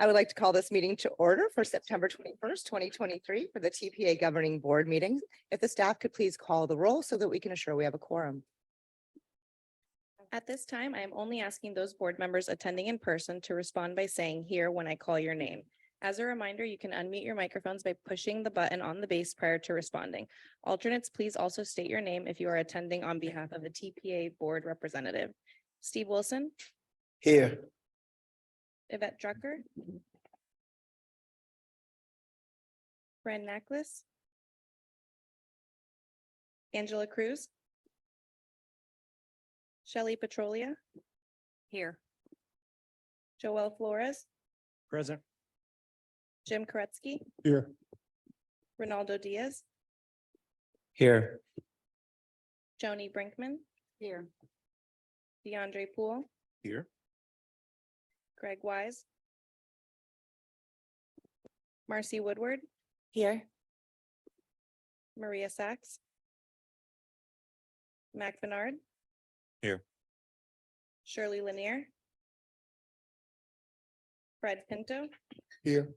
I would like to call this meeting to order for September 21st, 2023 for the TPA Governing Board meeting. If the staff could please call the roll so that we can assure we have a quorum. At this time, I am only asking those board members attending in person to respond by saying here when I call your name. As a reminder, you can unmute your microphones by pushing the button on the base prior to responding. Alternates, please also state your name if you are attending on behalf of the TPA board representative. Steve Wilson, Here. Yvette Drucker, Fran Necklace, Angela Cruz, Shelley Petrolia, Here. Joel Flores, Present. Jim Koretsky, Here. Ronaldo Diaz, Here. Joni Brinkman, Here. DeAndre Poole, Here. Greg Wise, Marcy Woodward, Here. Maria Sachs, Mac Bernard. Here. Shirley Lanier, Fred Pinto, Here.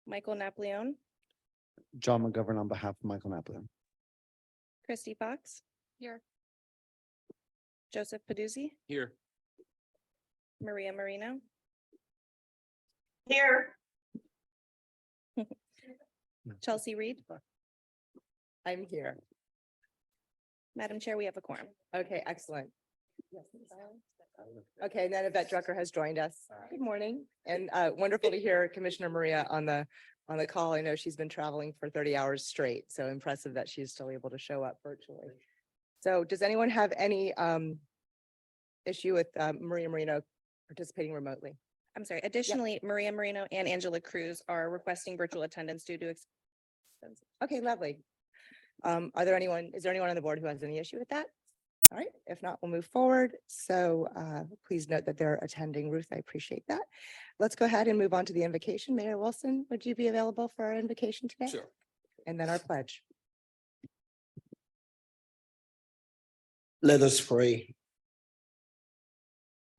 Michael Napoleon, John McGovern on behalf of Michael Napoleon. Christy Fox. Here. Joseph Paduzzi, Here. Maria Marino, Here. Chelsea Reed. I'm here. Madam Chair, we have a quorum. Okay, excellent. Okay, and then Yvette Drucker has joined us. Good morning, and wonderful to hear Commissioner Maria on the call. I know she's been traveling for 30 hours straight, so impressive that she's still able to show up virtually. So does anyone have any issue with Maria Marino participating remotely? I'm sorry. Additionally, Maria Marino and Angela Cruz are requesting virtual attendance due to expenses. Okay, lovely. Is there anyone on the board who has any issue with that? All right, if not, we'll move forward. So please note that they're attending. Ruth, I appreciate that. Let's go ahead and move on to the invocation. Mayor Wilson, would you be available for our invocation today? Sure. And then our pledge. Let us pray.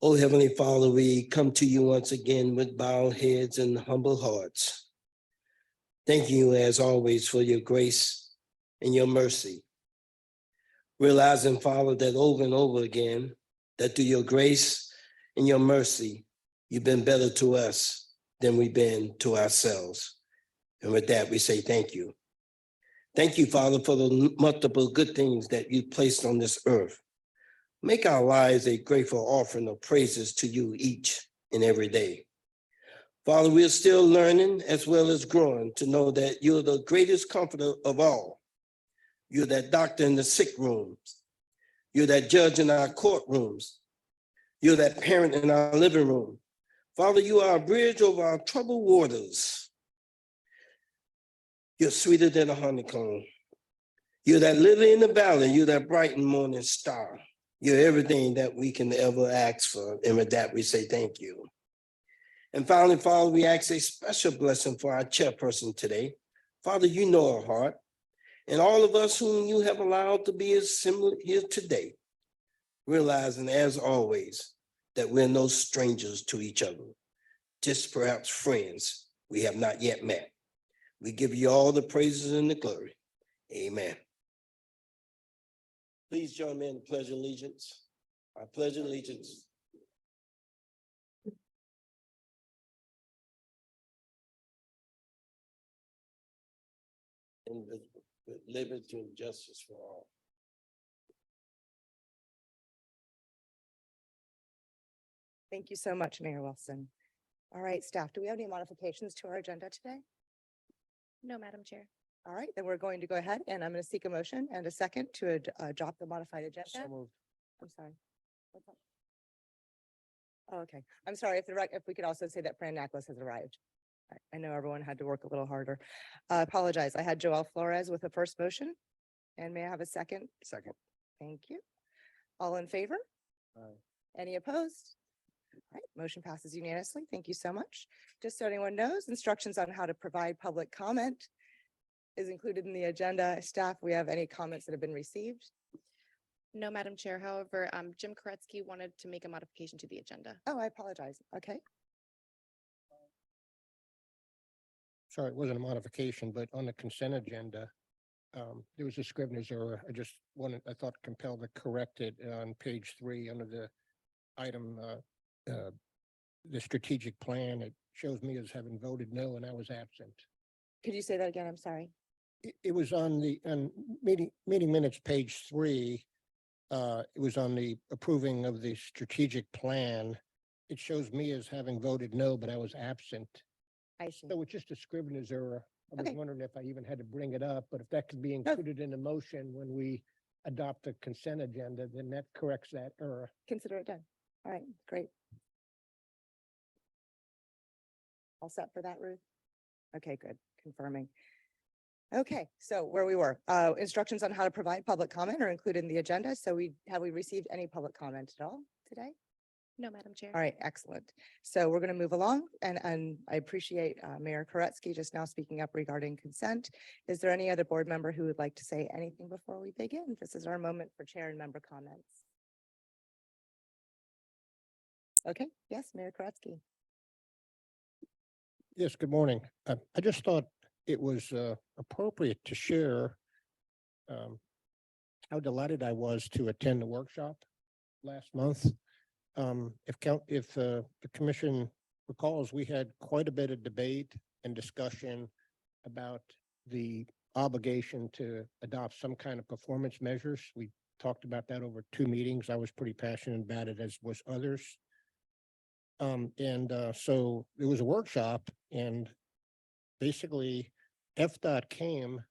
Oh, Heavenly Father, we come to you once again with bowed heads and humble hearts. Thank you, as always, for your grace and your mercy. Realizing, Father, that over and over again, that through your grace and your mercy, you've been better to us than we've been to ourselves. And with that, we say thank you. Thank you, Father, for the multiple good things that you placed on this earth. Make our lives a grateful offering of praises to you each and every day. Father, we're still learning as well as growing to know that you're the greatest comforter of all. You're that doctor in the sick rooms. You're that judge in our courtrooms. You're that parent in our living room. Father, you are a bridge over our troubled waters. You're sweeter than a honeycomb. You're that lily in the valley. You're that bright and morning star. You're everything that we can ever ask for. And with that, we say thank you. And finally, Father, we ask a special blessing for our chairperson today. Father, you know our heart. And all of us whom you have allowed to be assembled here today, realizing as always that we're no strangers to each other, just perhaps friends we have not yet met. We give you all the praises and the glory. Amen. Please join me in the pledge of allegiance. I pledge allegiance. With liberty and justice for all. Thank you so much, Mayor Wilson. All right, staff, do we have any modifications to our agenda today? No, Madam Chair. All right, then we're going to go ahead and I'm going to seek a motion and a second to adopt the modified agenda. I'm sorry. What's that? Oh, okay. I'm sorry if we could also say that Fran Necklace has arrived. I know everyone had to work a little harder. Apologize. I had Joel Flores with the first motion. And may I have a second? Second. Thank you. All in favor? Any opposed? All right, motion passes unanimously. Thank you so much. Just so anyone knows, instructions on how to provide public comment is included in the agenda. Staff, we have any comments that have been received? No, Madam Chair. However, Jim Koretsky wanted to make a modification to the agenda. Oh, I apologize. Okay. sorry, it wasn't a modification, but on the consent agenda, there was a Scrivener's error. I thought compelled to correct it on page 3 under the item, the strategic plan. It shows me as having voted no, and I was absent. Could you say that again? I'm sorry. It was on the, meeting minutes, page 3. It was on the approving of the strategic plan. It shows me as having voted no, but I was absent. I see. So it's just a Scrivener's error. I was Okay. wondering if I even had to bring it up, but if that could be included in the motion when we adopt the consent agenda, then that corrects that error. Consider it done. All right, great. All set for that, Ruth? Okay, good. Confirming. Okay, so where we were, instructions on how to provide public comment are included in the agenda. So have we received any public comment at all today? No, Madam Chair. All right, excellent. So we're going to move along and I appreciate Mayor Koretsky just now speaking up regarding consent. Is there any other board member who would like to say anything before we begin? This is our moment for chair and member comments. Okay, yes, Mayor Koretsky. Yes, good morning. I just thought it was appropriate to share how delighted I was to attend the workshop last month. If the commission recalls, we had quite a bit of debate and discussion about the obligation to adopt some kind of performance measures. We talked about that over 2 meetings. I was pretty passionate about it, as was others. So there was a workshop, and basically FDOT came,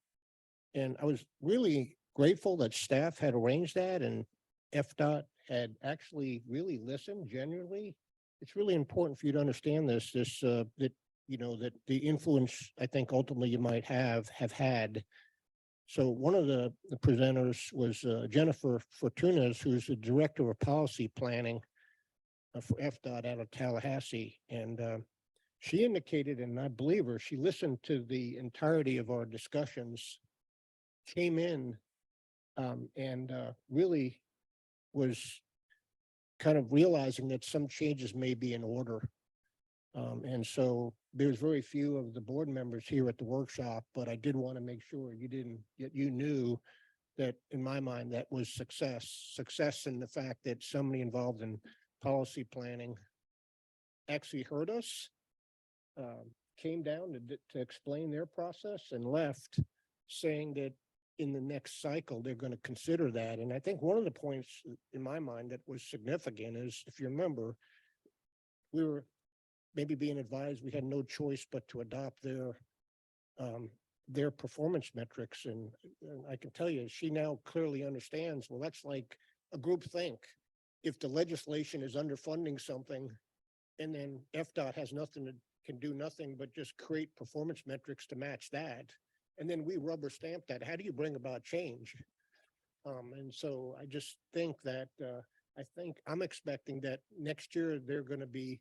and I was really grateful that staff had arranged that, and FDOT had actually really listened genuinely. It's really important for you to understand this, that, you know, that the influence I think ultimately you might have had. So one of the presenters was Jennifer Fortunas, who's the Director of Policy Planning for FDOT out of Tallahassee. And she indicated, and I believe her, she listened to the entirety of our discussions, came in and really was kind of realizing that some changes may be in order. And so there's very few of the board members here at the workshop, but I did want to make sure you knew that in my mind, that was success in the fact that somebody involved in policy planning actually heard us, came down to explain their process and left saying that in the next cycle, they're going to consider that. And I think one of the points in my mind that was significant is, if you remember, we were maybe being advised we had no choice but to adopt their performance metrics. And I can tell you, she now clearly understands, well, that's like a group think. If the legislation is underfunding something and then FDOT can do nothing but just create performance metrics to match that, and then we rubber stamp that, how do you bring about change? And so I just think that I'm expecting that next year they're going to be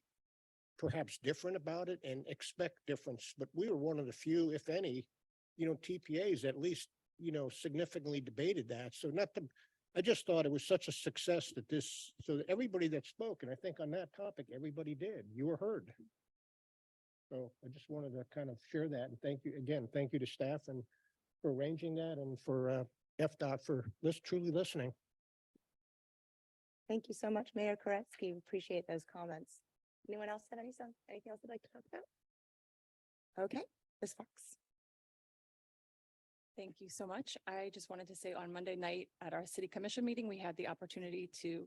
perhaps different about it and expect difference. But we were one of the few, if any, TPAs at least, significantly debated that. So I just thought it was such a success so that everybody that spoke, and I think on that topic, everybody did, you were heard. So I just wanted to kind of share that, and thank you to staff and for arranging that, and for FDOT for truly listening. Thank you so much, Mayor Koretsky. Appreciate those comments. Anyone else have anything else they'd like to talk about? Okay, Ms. Fox. Thank you so much. I just wanted to say on Monday night at our city commission meeting, we had the opportunity to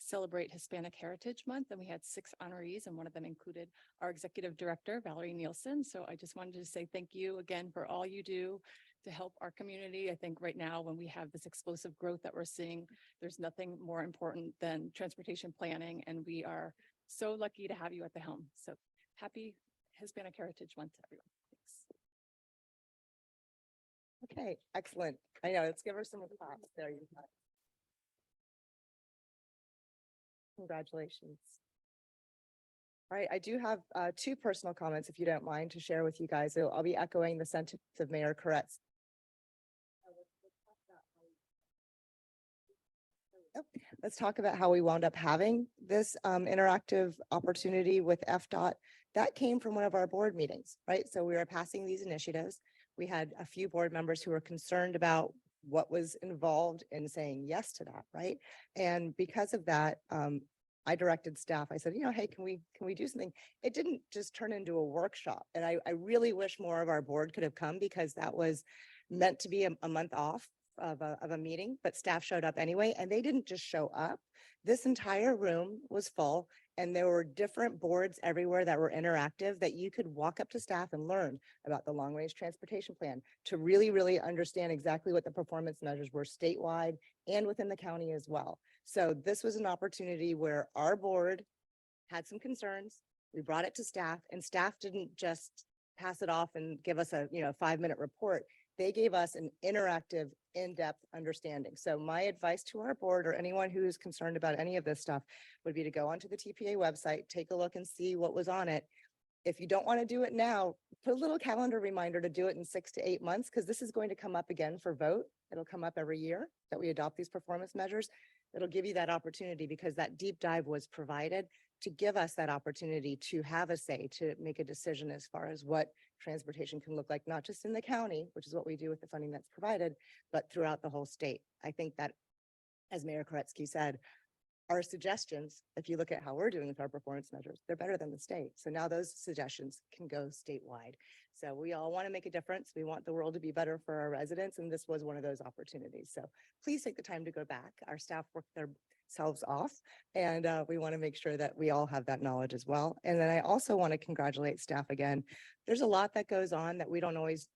celebrate Hispanic Heritage Month, and we had 6 honorees, and one of them included our executive director, Valerie Nielsen. So I just wanted to say thank you again for all you do to help our community. I think right now, when we have this explosive growth that we're seeing, there's nothing more important than transportation planning, and we are so lucky to have you at the helm. So happy Hispanic Heritage Month to everyone. Thanks. Okay, excellent. I know, let's give her some applause. There you go. Congratulations. All right, I do have 2 personal comments, if you don't mind, to share with you guys. So I'll be echoing the sentiments of Mayor Koretz. Let's talk about how we wound up having this interactive opportunity with FDOT That came from one of our board meetings, right? So we were passing these initiatives. We had a few board members who were concerned about what was involved in saying yes to that, right? And because of that, I directed staff, I said, hey, can we do something? It didn't just turn into a workshop. And I really wish more of our board could have come because that was meant to be a month off of a meeting, but staff showed up anyway, and they didn't just show up. This entire room was full and there were different boards everywhere that were interactive that you could walk up to staff and learn about the long range transportation plan to really, really understand exactly what the performance measures were statewide and within the county as well. So this was an opportunity where our board had some concerns. We brought it to staff and staff didn't just pass it off and give us a 5-minute report. They gave us an interactive, in-depth understanding. So my advice to our board or anyone who is concerned about any of this stuff would be to go onto the TPA website, take a look and see what was on it. If you don't want to do it now, put a little calendar reminder to do it in 6 to 8 months, because this is going to come up again for vote. It'll come up every year that we adopt these performance measures. It'll give you that opportunity because that deep dive was provided to give us that opportunity to have a say, to make a decision as far as what transportation can look like, not just in the county, which is what we do with the funding that's provided, but throughout the whole state. I think that, as Mayor Koretsky said, our suggestions, if you look at how we're doing with our performance measures, they're better than the state. So now those suggestions can go statewide. So we all want to make a difference. We want the world to be better for our residents, and this was one of those opportunities. So please take the time to go back. Our staff worked themselves off, and we want to make sure that we all have that knowledge as well. And then I also want to congratulate staff again. There's a lot that goes on that we don't always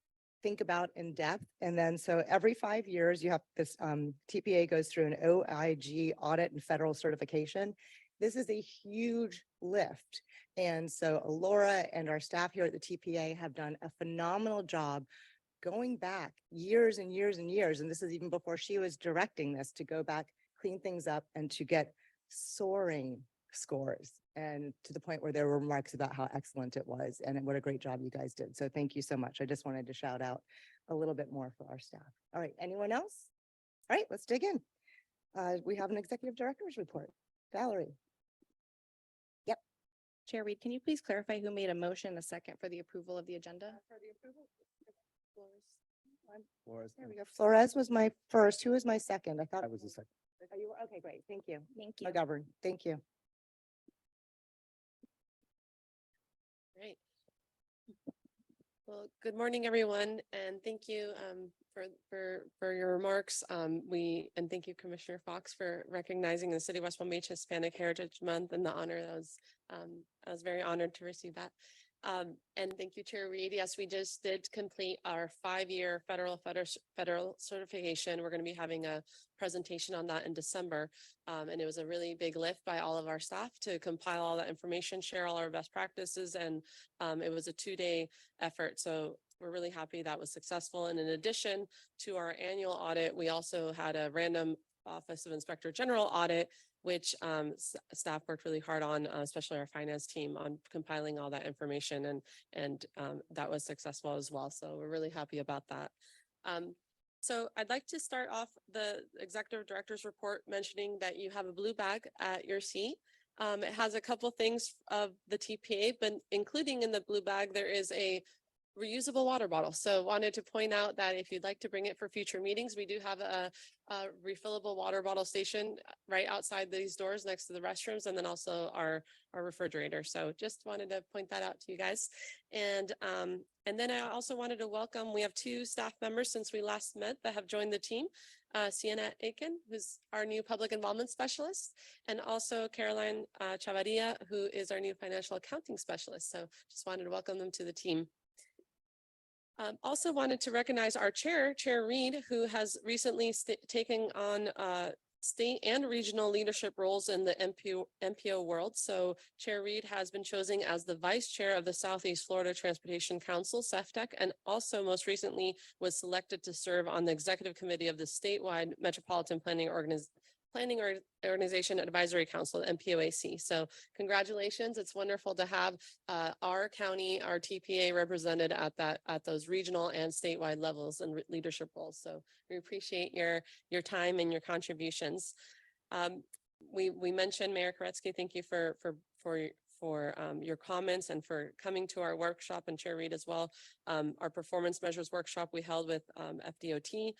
think about in depth. And then so every 5 years, you have this TPA goes through an OIG audit and federal certification. This is a huge lift. And so Laura and our staff here at the TPA have done a phenomenal job going back years and years and years. And this is even before she was directing this, to go back, clean things up, and to get soaring scores, and to the point where there were remarks about how excellent it was and what a great job you guys did. So thank you so much. I just wanted to shout out a little bit more for our staff. All right, anyone else? All right, let's dig in. We have an executive director's report. Valerie. Chair Reed, can you please clarify who made a motion, a second for the approval of the agenda? There we go. Flores was my first. Who was my second? I thought I was the second. Oh, you were? Okay, great. Thank you. Thank you. McGovern, thank you. Great. Well, good morning, everyone, and thank you for your remarks. And thank you, Commissioner Fox, for recognizing the City of West Palm Beach Hispanic Heritage Month and the honor. I was very honored to receive that. And thank you, Chair Reed. Yes, we just did complete our 5-year federal certification. We're going to be having a presentation on that in December. And it was a really big lift by all of our staff to compile all that information, share all our best practices. And it was a 2-day effort. So we're really happy that was successful. And in addition to our annual audit, we also had a random Office of Inspector General audit, which staff worked really hard on, especially our finance team, on compiling all that information, and that was successful as well. So we're really happy about that. So I'd like to start off the executive director's report mentioning that you have a blue bag at your seat. It has a couple things of the TPA, but including in the blue bag, there is a reusable water bottle. So wanted to point out that if you'd like to bring it for future meetings, we do have a refillable water bottle station right outside these doors next to the restrooms, and then also our refrigerator. So just wanted to point that out to you guys. And then I also wanted to welcome, we have 2 staff members since we last met that have joined the team. Sienna Aiken, who's our new public involvement specialist, and also Caroline Chavarria, who is our new financial accounting specialist. So just wanted to welcome them to the team. Also wanted to recognize our chair, Chair Reed, who has recently taken on state and regional leadership roles in the MPO world. So Chair Reed has been chosen as the vice chair of the Southeast Florida Transportation Council, SEFTEC, and also most recently was selected to serve on the executive committee of the statewide Metropolitan Planning Organization Advisory Council, MPOAC. So congratulations. It's wonderful to have our county, our TPA represented at those regional and statewide levels and leadership roles. So we appreciate your time and your contributions. We mentioned Mayor Koretsky. Thank you for for your comments and for coming to our workshop, and Chair Reed as well. Our performance measures workshop we held with FDOT.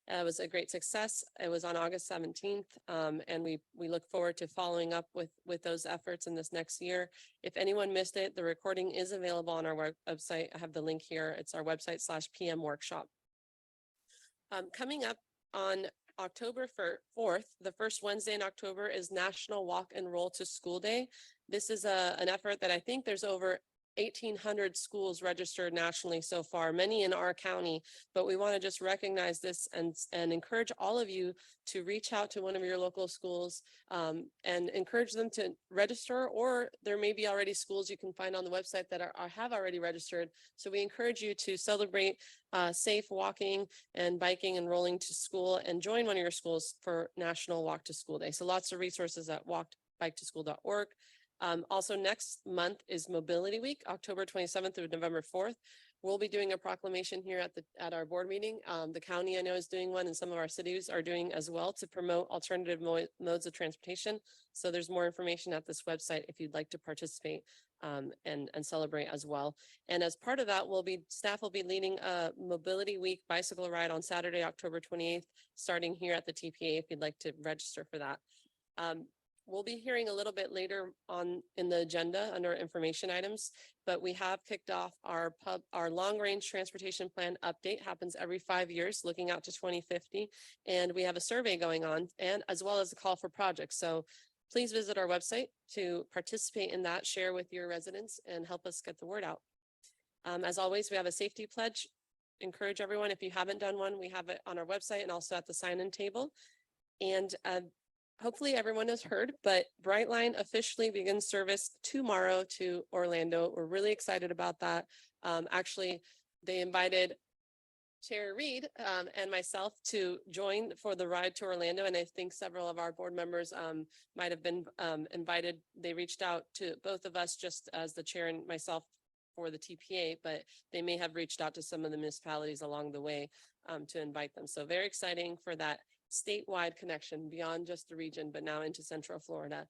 It was a great success. It was on August 17th. And we look forward to following up with those efforts in this next year. If anyone missed it, the recording is available on our website. I have the link here. It's our website /PM workshop. Coming up on October 4th, the first Wednesday in October, is National Walk and Roll to School Day. This is an effort that I think there's over 1,800 schools registered nationally so far, many in our county, but we want to just recognize this and encourage all of you to reach out to one of your local schools and encourage them to register, or there may be already schools you can find on the website that have already registered. So we encourage you to celebrate safe walking and biking and rolling to school, and join one of your schools for National Walk to School Day. So lots of resources at walkbiketoschool.org. Also next month is Mobility Week, October 27th through November 4th. We'll be doing a proclamation here at our board meeting. The county I know is doing one, and some of our cities are doing as well to promote alternative modes of transportation. So there's more information at this website if you'd like to participate and celebrate as well. And as part of that, staff will be leading a Mobility Week bicycle ride on Saturday, October 28th, starting here at the TPA if you'd like to register for that. We'll be hearing a little bit later on in the agenda under information items, but we have kicked off our long range transportation plan update. Happens every 5 years, looking out to 2050. And we have a survey going on, and as well as a call for projects. So please visit our website to participate in that, share with your residents, and help us get the word out. As always, we have a safety pledge. Encourage everyone, if you haven't done one, we have it on our website and also at the sign-in table. And hopefully everyone has heard, but Brightline officially begins service tomorrow to Orlando. We're really excited about that. Actually, they invited Chair Reed and myself to join for the ride to Orlando. And I think several of our board members might have been invited. They reached out to both of us just as the chair and myself for the TPA, but they may have reached out to some of the municipalities along the way to invite them. So very exciting for that statewide connection beyond just the region, but now into Central Florida.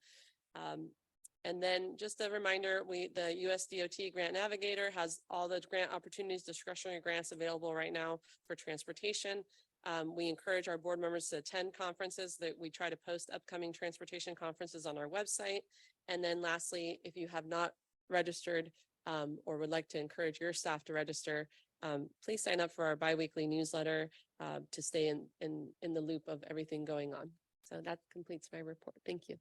And then just a reminder, the USDOT Grant Navigator has all the grant opportunities, discretionary grants available right now for transportation. We encourage our board members to attend conferences. That we try to post upcoming transportation conferences on our website. And then lastly, if you have not registered or would like to encourage your staff to register, please sign up for our biweekly newsletter to stay in the loop of everything going on. So that completes my report. Thank you.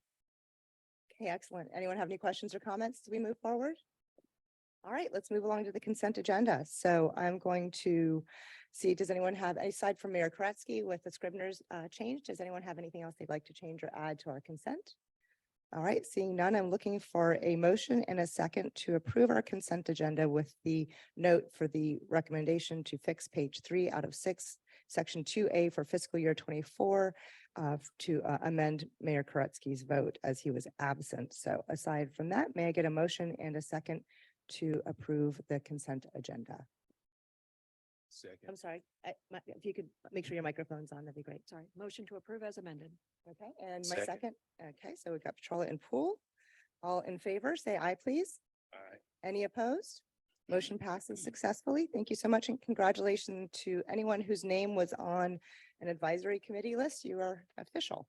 Okay, excellent. Anyone have any questions or comments? Do we move forward? All right, let's move along to the consent agenda. So I'm going to see, does anyone have, aside from Mayor Koretsky with the Scribner's change, does anyone have anything else they'd like to change or add to our consent? All right, seeing none, I'm looking for a motion and a second to approve our consent agenda with the note for the recommendation to fix page 3 out of 6, section 2A for fiscal year 24 to amend Mayor Koretsky's vote as he was absent. So aside from that, may I get a motion and a second to approve the consent agenda? Second. I'm sorry, if you could make sure your microphone's on, that'd be great. Sorry, motion to approve as amended. Okay, and my Second. second. Okay, so we've got Petrola and Poole. All in favor, say aye, please. Aye. Any opposed? Motion passes successfully. Thank you so much, and congratulations to anyone whose name was on an advisory committee list. You are official.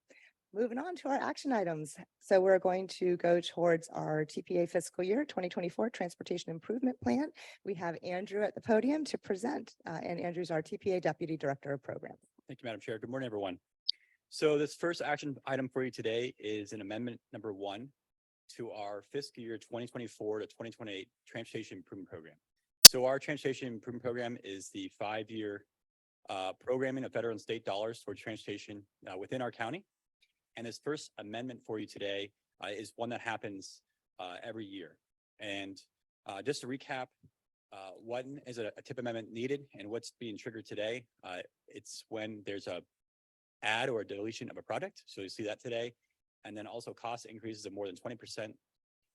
Moving on to our action items. So we're going to go towards our TPA fiscal year 2024 Transportation Improvement Plan. We have Andrew at the podium to present, and Andrew's our TPA Deputy Director of Programs. Thank you, Madam Chair. Good morning, everyone. So this first action item for you today is an amendment number 1 to our fiscal year 2024 to 2028 Transportation Improvement Program. So our Transportation Improvement Program is the 5-year programming of federal and state dollars towards transportation within our county. And this first amendment for you today is one that happens every year. And just to recap, what is a TIP amendment needed and what's being triggered today? It's when there's a add or a deletion of a project. So you see that today. And then also cost increases of more than 20%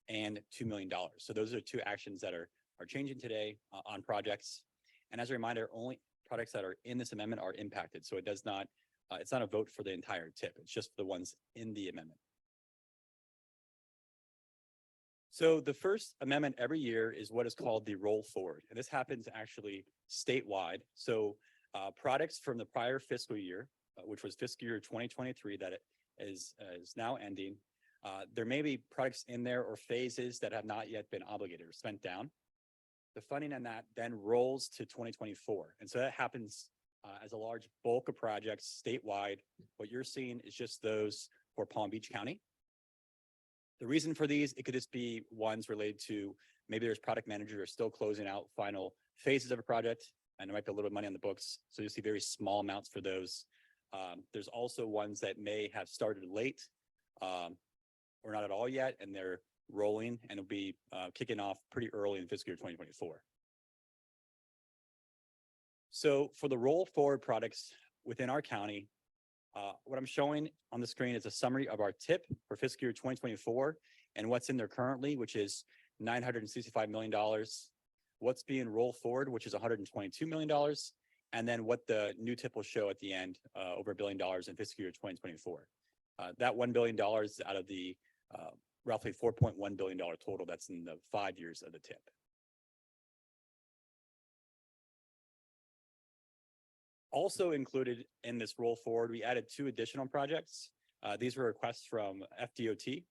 and $2 million. So those are 2 actions that are changing today on projects. And as a reminder, only projects that are in this amendment are impacted. So it does not, it's not a vote for the entire TIP. It's just the ones in the amendment. So the first amendment every year is what is called the roll forward, and this happens actually statewide. So products from the prior fiscal year, which was fiscal year 2023, that it is now ending. There may be products in there or phases that have not yet been obligated or spent down. The funding on that then rolls to 2024, and so that happens as a large bulk of projects statewide. What you're seeing is just those for Palm Beach County. The reason for these, it could just be ones related to maybe there's product managers who are still closing out final phases of a project, and there might be a little money on the books. So you see very small amounts for those. There's also ones that may have started late or not at all yet, and they're rolling and it'll be kicking off pretty early in fiscal year 2024. So for the roll forward products within our county, what I'm showing on the screen is a summary of our tip for fiscal year 2024 and what's in there currently, which is $965 million. What's being rolled forward, which is $122 million. And then what the new tip will show at the end, over $1 billion in fiscal year 2024. That $1 billion is out of the roughly $4.1 billion total that's in the 5 years of the tip. Also included in this roll forward, we added 2 additional projects. These were requests from FDOT,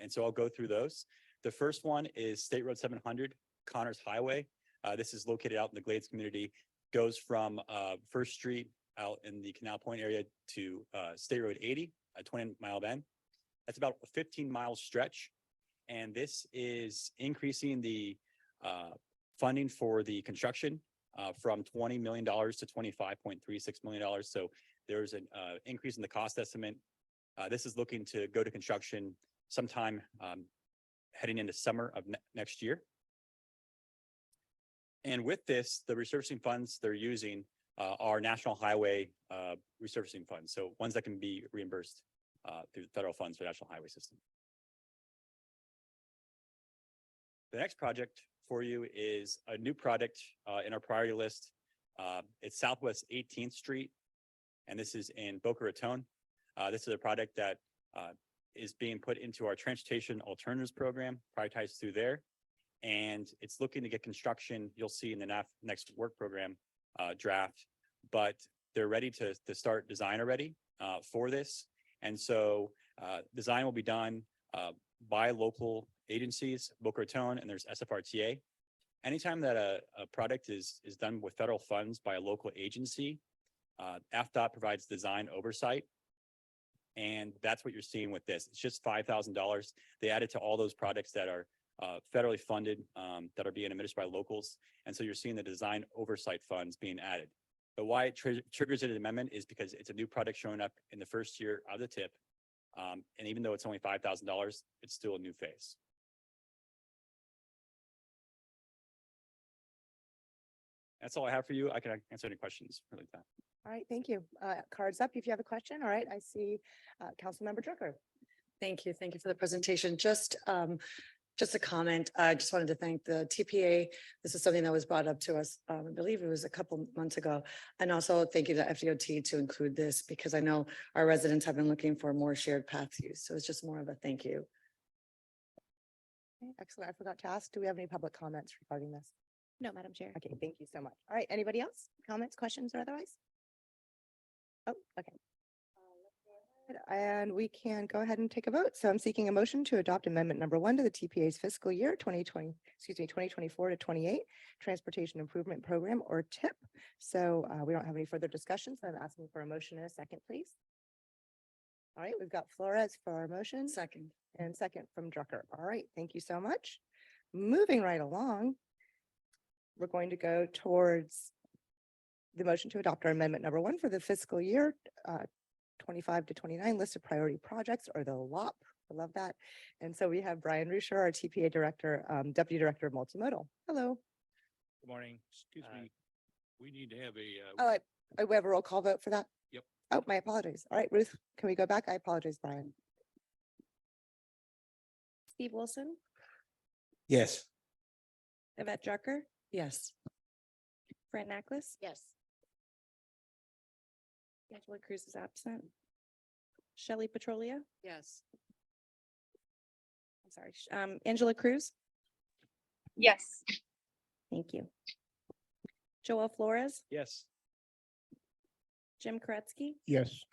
and so I'll go through those. The first one is State Road 700, Connors Highway. This is located out in the Glades community, goes from First Street out in the Canal Point area to State Road 80, a 20-mile bend. That's about a 15-mile stretch, and this is increasing the funding for the construction from $20 million to $25.36 million. So there's an increase in the cost estimate. This is looking to go to construction sometime heading into summer of next year. And with this, the resurfacing funds they're using are National Highway resurfacing funds. So ones that can be reimbursed through the federal funds for the National Highway System. The next project for you is a new project in our priority list. It's Southwest 18th Street, and this is in Boca Raton. This is a project that is being put into our Transportation Alternatives Program, prioritized through there. And it's looking to get construction, you'll see in the next work program draft, but they're ready to start design already for this. And so design will be done by local agencies, Boca Raton, and there's SFRTA. Anytime that a product is done with federal funds by a local agency, FDOT provides design oversight. And that's what you're seeing with this. It's just $5,000. They added to all those projects that are federally funded, that are being administered by locals. And so you're seeing the design oversight funds being added. But why it triggers an amendment is because it's a new product showing up in the first year of the tip. And even though it's only $5,000, it's still a new phase. That's all I have for you. I can answer any questions related to that. All right, thank you. Cards up if you have a question. All right, I see Councilmember Drucker. Thank you. Thank you for the presentation. Just a comment. I just wanted to thank the TPA. This is something that was brought up to us, I believe it was a couple months ago. And also thank you to FDOT to include this because I know our residents have been looking for more shared path use. So it's just more of a thank you. Okay, excellent. I forgot to ask, do we have any public comments regarding this? No, Madam Chair. Okay, thank you so much. All right, anybody else? Comments, questions, or otherwise? Oh, okay. And we can go ahead and take a vote. So I'm seeking a motion to adopt amendment number 1 to the TPA's fiscal year 2024 to 28 Transportation Improvement Program, or TIP. So we don't have any further discussion, so I'm asking for a motion in a second, please. All right, we've got Flores for our motion. Second. And second from Drucker. All right, thank you so much. Moving right along, we're going to go towards the motion to adopt our amendment number 1 for the fiscal year 25 to 29 list of priority projects, or the LOP. I love that. And so we have Brian Rusher, our TPA director, deputy director of multimodal. Hello. Good morning. Excuse me. We need to have We have a roll call vote for that? Yep. Oh, my apologies. All right, Ruth, can we go back? I apologize, Brian. Steve Wilson, Yes. Yvette Drucker, Yes. Fran Nacklis, Yes. Angela Cruz is absent. Shelley Petrolia, Yes. I'm sorry, Angela Cruz. Yes. Thank you. Joel Flores, Yes. Jim Koretsky, Yes.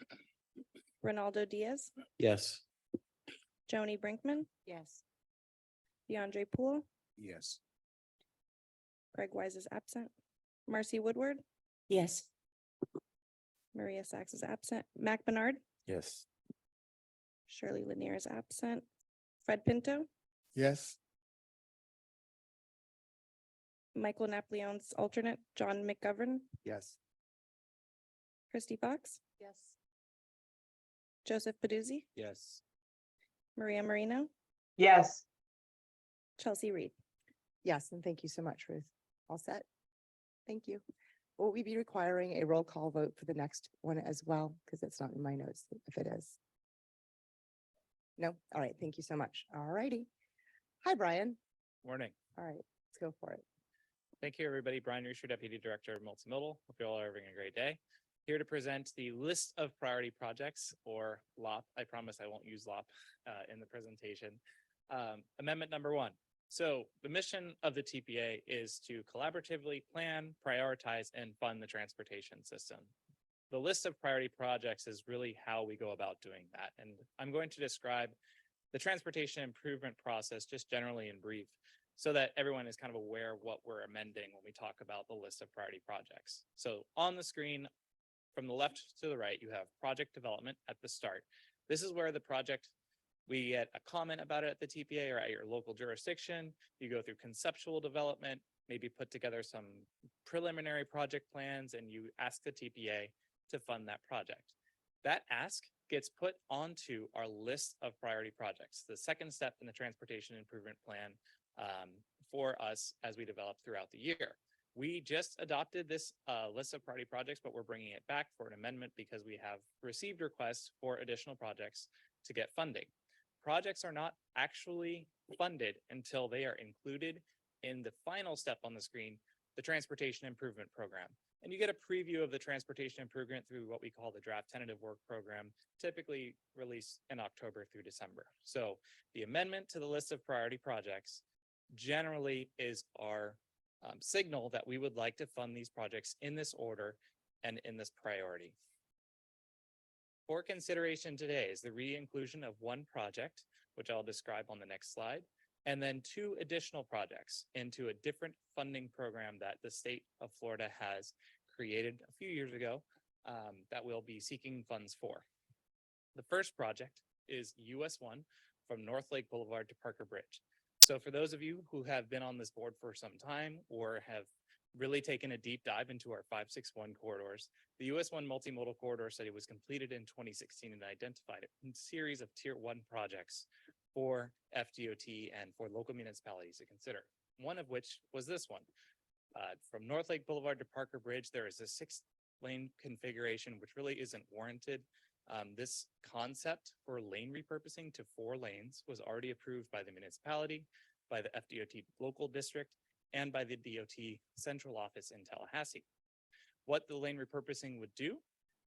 Ronaldo Diaz, Yes. Joni Brinkman, Yes. DeAndre Poole, Yes. Greg Wise is absent. Marcy Woodward, Yes. Maria Sachs is absent. Mac Bernard, Yes. Shirley Lanier is absent. Fred Pinto, Yes. Michael Napoleon's alternate, John McGovern, Yes. Christy Fox, Yes. Joseph Paduzzi, Yes. Maria Marino, Yes. Chelsea Reed. Yes, and thank you so much, Ruth. All set? Thank you. Will we be requiring a roll call vote for the next one as well? Because it's not in my notes if it is. No? All right, thank you so much. All righty. Hi, Brian. Morning. All right, let's go for it. Thank you, everybody. Brian Reesher, Deputy Director of Multimodal. Hope you all are having a great day. Here to present the list of priority projects, or LOP. I promise I won't use LOP in the presentation. Amendment number 1. So the mission of the TPA is to collaboratively plan, prioritize, and fund the transportation system. The list of priority projects is really how we go about doing that. And I'm going to describe the transportation improvement process just generally in brief, so that everyone is kind of aware of what we're amending when we talk about the list of priority projects. So on the screen, from the left to the right, you have project development at the start. This is where the project, we get a comment about it at the TPA or at your local jurisdiction. You go through conceptual development, maybe put together some preliminary project plans, and you ask the TPA to fund that project. That ask gets put onto our list of priority projects, the second step in the transportation improvement plan for us as we develop throughout the year. We just adopted this list of priority projects, but we're bringing it back for an amendment because we have received requests for additional projects to get funding. Projects are not actually funded until they are included in the final step on the screen, the Transportation Improvement Program. And you get a preview of the transportation improvement through what we call the draft tentative work program, typically released in October through December. So the amendment to the list of priority projects generally is our signal that we would like to fund these projects in this order and in this priority. For consideration today is the re-inclusion of one project, which I'll describe on the next slide, and then 2 additional projects into a different funding program that the state of Florida has created a few years ago that we'll be seeking funds for. The first project is US 1 from North Lake Boulevard to Parker Bridge. So for those of you who have been on this board for some time or have really taken a deep dive into our 561 corridors, the US 1 multimodal corridor study was completed in 2016 and identified a series of tier 1 projects for FDOT and for local municipalities to consider. One of which was this one. From North Lake Boulevard to Parker Bridge, there is a 6-lane configuration, which really isn't warranted. This concept for lane repurposing to 4 lanes was already approved by the municipality, by the FDOT local district, and by the DOT central office in Tallahassee. What the lane repurposing would do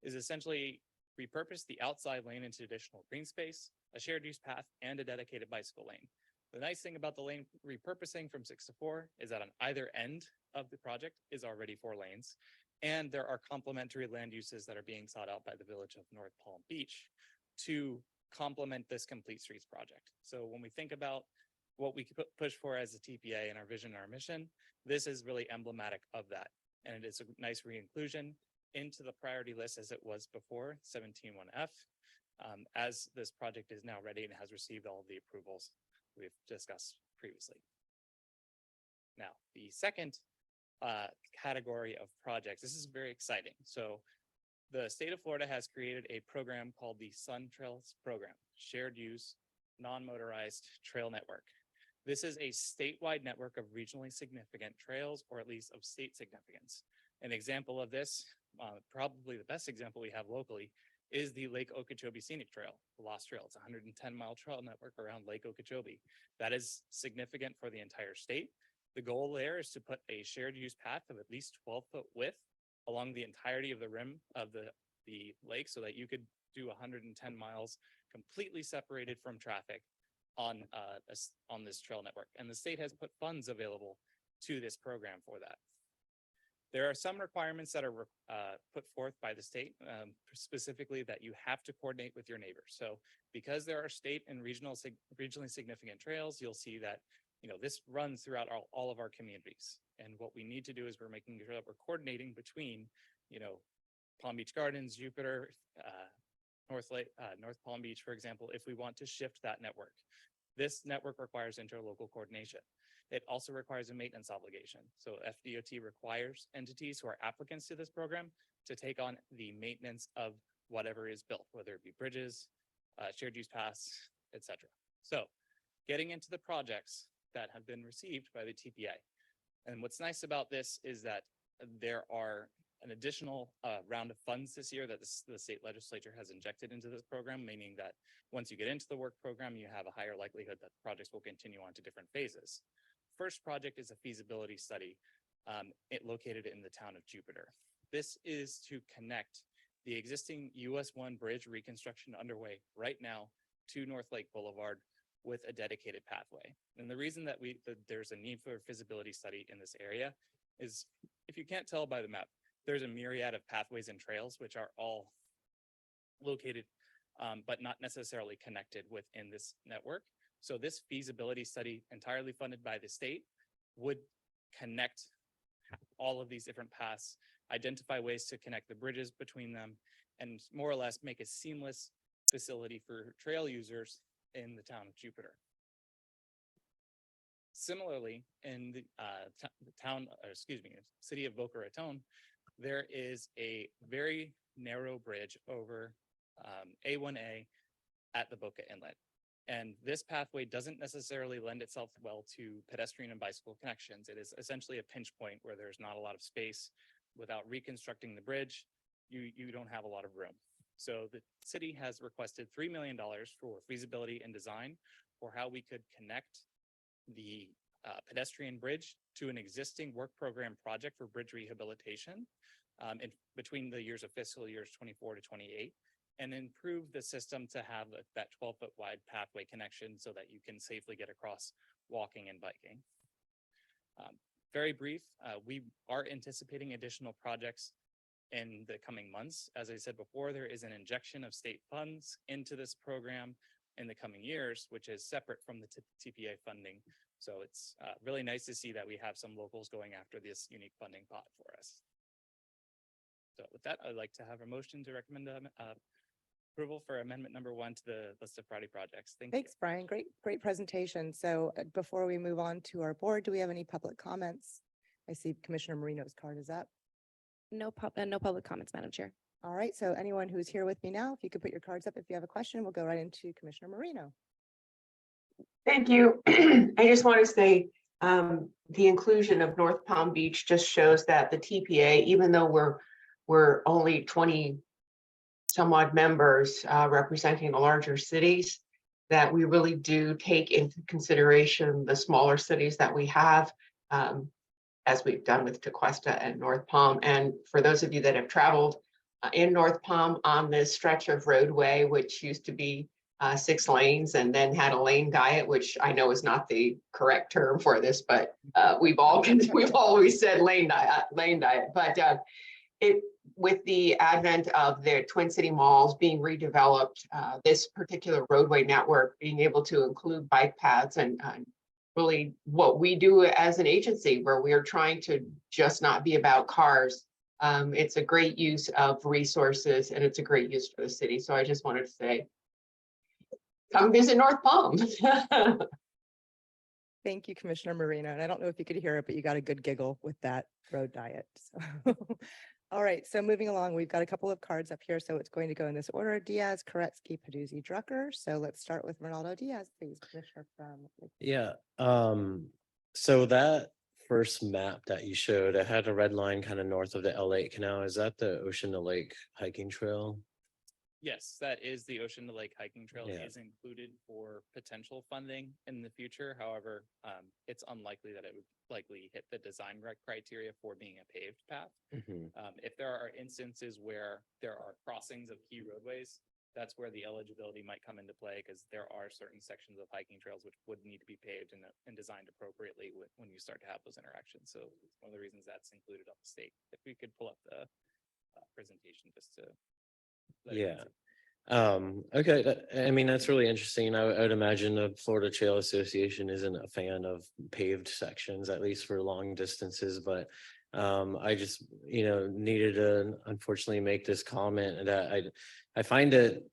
is essentially repurpose the outside lane into additional green space, a shared use path, and a dedicated bicycle lane. The nice thing about the lane repurposing from 6 to 4 is that on either end of the project is already 4 lanes. And there are complementary land uses that are being sought out by the village of North Palm Beach to complement this complete streets project. So when we think about what we could push for as a TPA and our vision and our mission, this is really emblematic of that. And it is a nice re-inclusion into the priority list as it was before, 17-1F, as this project is now ready and has received all of the approvals we've discussed previously. Now, the second category of projects, this is very exciting. So the state of Florida has created a program called the Sun Trails Program, Shared Use Non-Motorized Trail Network. This is a statewide network of regionally significant trails, or at least of state significance. An example of this, probably the best example we have locally, is the Lake Okeechobee Scenic Trail, the Lost Trail. It's a 110-mile trail network around Lake Okeechobee. That is significant for the entire state. The goal there is to put a shared use path of at least 12-foot width along the entirety of the rim of the lake so that you could do 110 miles completely separated from traffic on on this trail network, and the state has put funds available to this program for that. There are some requirements that are put forth by the state, specifically that you have to coordinate with your neighbors. So because there are state and regionally significant trails, you'll see that, you know, this runs throughout all of our communities. And what we need to do is we're making sure that we're coordinating between, you know, Palm Beach Gardens, Jupiter, North Palm Beach, for example, if we want to shift that network. This network requires interlocal coordination. It also requires a maintenance obligation. So FDOT requires entities who are applicants to this program to take on the maintenance of whatever is built, whether it be bridges, shared use paths, etc. So getting into the projects that have been received by the TPA. And what's nice about this is that there are an additional round of funds this year that the state legislature has injected into this program, meaning that once you get into the work program, you have a higher likelihood that projects will continue on to different phases. First project is a feasibility study located in the town of Jupiter. This is to connect the existing US 1 bridge reconstruction underway right now to North Lake Boulevard with a dedicated pathway. And the reason that there's a need for a feasibility study in this area is, if you can't tell by the map, there's a myriad of pathways and trails which are all located but not necessarily connected within this network. So this feasibility study, entirely funded by the state, would connect all of these different paths, identify ways to connect the bridges between them, and more or less make a seamless facility for trail users in the town of Jupiter. Similarly, in the city of Boca Raton, there is a very narrow bridge over A1A at the Boca Inlet. And this pathway doesn't necessarily lend itself well to pedestrian and bicycle connections. It is essentially a pinch point where there's not a lot of space. Without reconstructing the bridge, you don't have a lot of room. So the city has requested $3 million for feasibility and design for how we could connect the pedestrian bridge to an existing work program project for bridge rehabilitation in between the years of fiscal years 24 to 28. And improve the system to have that 12-foot wide pathway connection so that you can safely get across walking and biking. Very brief, we are anticipating additional projects in the coming months. As I said before, there is an injection of state funds into this program in the coming years, which is separate from the TPA funding. So it's really nice to see that we have some locals going after this unique funding pot for us. So with that, I'd like to have a motion to recommend approval for amendment number 1 to the list of priority projects. Thanks, Brian. Great presentation. So before we move on to our board, do we have any public comments? I see Commissioner Marino's card is up. No public comments, Madam Chair. All right, so anyone who's here with me now, if you could put your cards up, if you have a question, we'll go right into Commissioner Marino. Thank you. I just want to say the inclusion of North Palm Beach just shows that the TPA, even though we're only 20 some odd members representing the larger cities, that we really do take into consideration the smaller cities that we have, as we've done with Tequesta and North Palm. And for those of you that have traveled in North Palm on this stretch of roadway, which used to be 6 lanes and then had a lane diet, which I know is not the correct term for this, but we've always said lane diet. But with the advent of the Twin City malls being redeveloped, this particular roadway network being able to include bike paths and really what we do as an agency, where we are trying to just not be about cars. It's a great use of resources and it's a great use for the city. So I just wanted to say, come visit North Palm. Thank you, Commissioner Marino. And I don't know if you could hear it, but you got a good giggle with that road diet. So. All right, so moving along, we've got a couple of cards up here. So it's going to go in this order: Diaz, Koretsky, Peduzzi, Drucker. So let's start with Ronaldo Diaz, please, Commissioner from. Yeah, so that first map that you showed, it had a red line kind of north of the L8 Canal. Is that the Ocean to Lake hiking trail? Yes, that is the Ocean to Lake hiking trail. Yeah. Is included for potential funding in the future. However, it's unlikely that it would likely hit the design criteria for being a paved path. Mhm. If there are instances where there are crossings of key roadways, that's where the eligibility might come into play, because there are certain sections of hiking trails which would need to be paved and designed appropriately when you start to have those interactions. So it's one of the reasons that's included on the state. If we could pull up the presentation just to. let everyone Yeah. see. Okay, I mean, that's really interesting. I would imagine the Florida Trail Association isn't a fan of paved sections, at least for long distances, but I just, needed to unfortunately make this comment that I find it,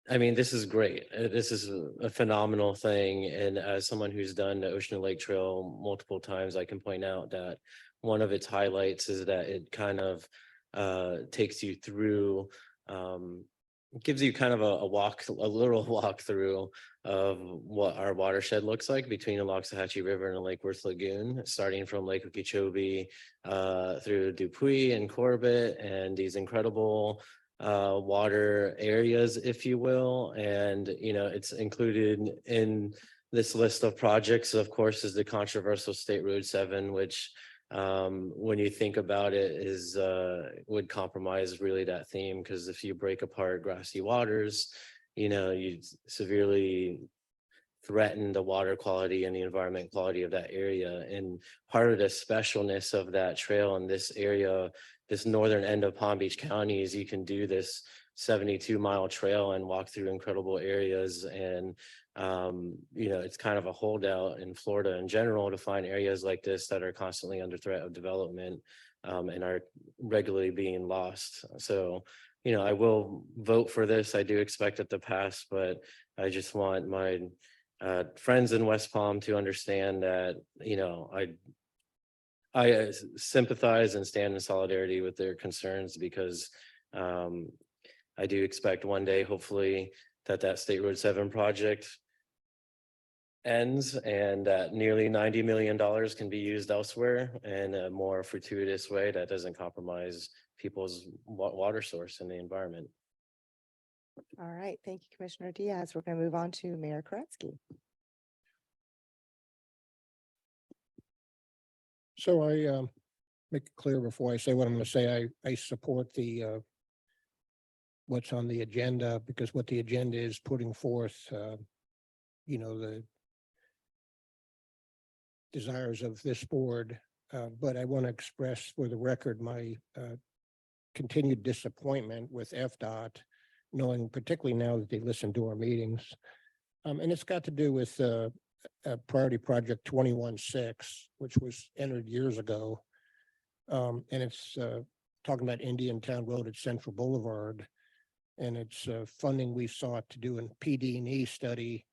I mean, this is great. This is a phenomenal thing. And as someone who's done the Ocean and Lake Trail multiple times, I can point out that one of its highlights is that it kind of takes you through gives you kind of a literal walkthrough of what our watershed looks like between the Loxahatchee River and the Lake Worth Lagoon, starting from Lake Okeechobee through Dupuy and Corbett, and these incredible water areas, if you will. And it's included in this list of projects, of course, is the controversial State Road 7, which when you think about it is would compromise really that theme, because if you break apart grassy waters, you severely threaten the water quality and the environment quality of that area. And part of the specialness of that trail in this area, this northern end of Palm Beach County, is you can do this 72-mile trail and walk through incredible areas. And it's kind of a holdout in Florida in general to find areas like this that are constantly under threat of development and are regularly being lost. So, I will vote for this. I do expect it to pass, but I just want my friends in West Palm to understand that, I sympathize and stand in solidarity with their concerns, because I do expect one day, hopefully, that State Road 7 project ends and that nearly $90 million can be used elsewhere in a more fortuitous way that doesn't compromise people's water source and the environment. All right, thank you, Commissioner Diaz. We're going to move on to Mayor Koretsky. So I make it clear before I say what I'm going to say, I support the what's on the agenda, because what the agenda is putting forth, the desires of this board. But I want to express for the record my continued disappointment with FDOT, knowing particularly now that they listen to our meetings. And it's got to do with priority project 21-6, which was entered years ago. And it's talking about Indian Town Road at Central Boulevard. And it's funding we sought to do an PD&E study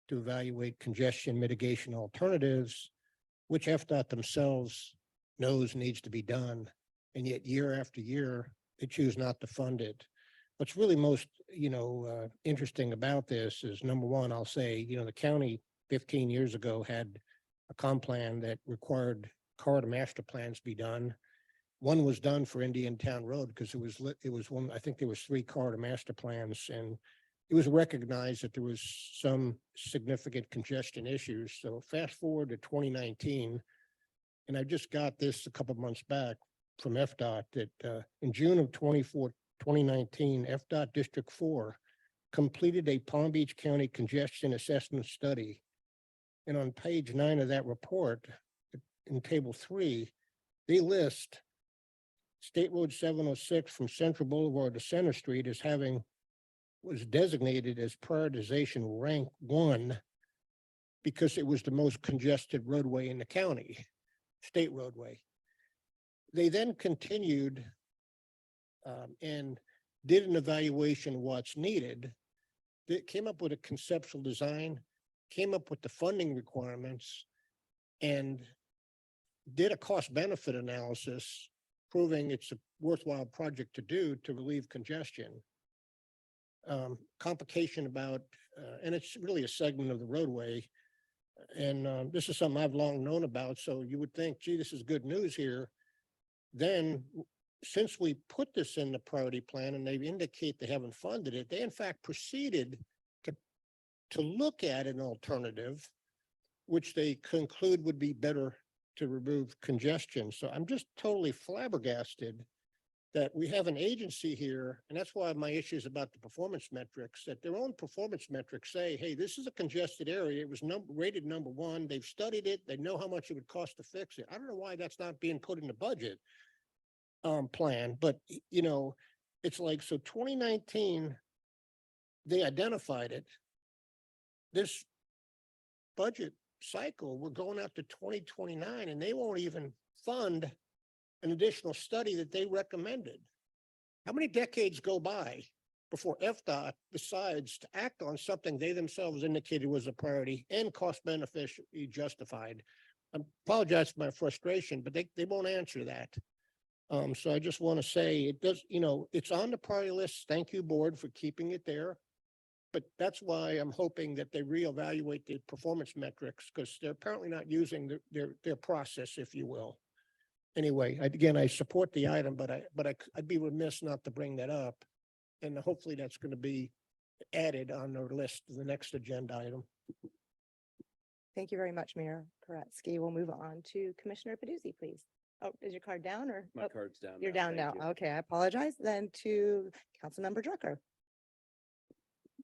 to evaluate congestion mitigation alternatives, which FDOT themselves knows needs to be done. And yet year after year, they choose not to fund it. What's really most, interesting about this is, number one, I'll say, the county 15 years ago had a comp plan that required corridor master plans be done. One was done for Indian Town Road because it was one, I think there was 3 corridor master plans, and it was recognized that there was some significant congestion issues. So fast forward to 2019, and I just got this a couple of months back from FDOT that in June of 2019, FDOT District 4 completed a Palm Beach County congestion assessment study. And on page 9 of that report, in table 3, they list State Road 706 from Central Boulevard to Center Street as was designated as prioritization rank 1 because it was the most congested roadway in the county, state roadway. They then continued and did an evaluation of what's needed. They came up with a conceptual design, came up with the funding requirements, and did a cost benefit analysis proving it's a worthwhile project to do to relieve congestion. Complication about, and it's really a segment of the roadway. And this is something I've long known about. So you would think, gee, this is good news here. Then since we put this in the priority plan and they indicate they haven't funded it, they in fact proceeded to look at an alternative, which they conclude would be better to remove congestion. So I'm just totally flabbergasted that we have an agency here, and that's why my issue is about the performance metrics, that their own performance metrics say, hey, this is a congested area. It was rated number one. They've studied it. They know how much it would cost to fix it. I don't know why that's not being put in the budget plan, but you know, it's like, so 2019, they identified it. This budget cycle, we're going out to 2029 and they won't even fund an additional study that they recommended. How many decades go by before FDOT decides to act on something they themselves indicated was a priority and cost beneficially justified? I apologize for my frustration, but they won't answer that. So I just want to say it does, you know, it's on the priority list. Thank you, board, for keeping it there. But that's why I'm hoping that they reevaluate the performance metrics because they're apparently not using their process, if you will. Anyway, again, I support the item, but I'd be remiss not to bring that up. And hopefully that's going to be added on our list, the next agenda item. Thank you very much, Mayor Koretsky. We'll move on to Commissioner Paduzzi, please. Oh, is your card down or? My oh, card's down. You're down now. Thank you. Okay, I apologize. Then to Councilmember Drucker.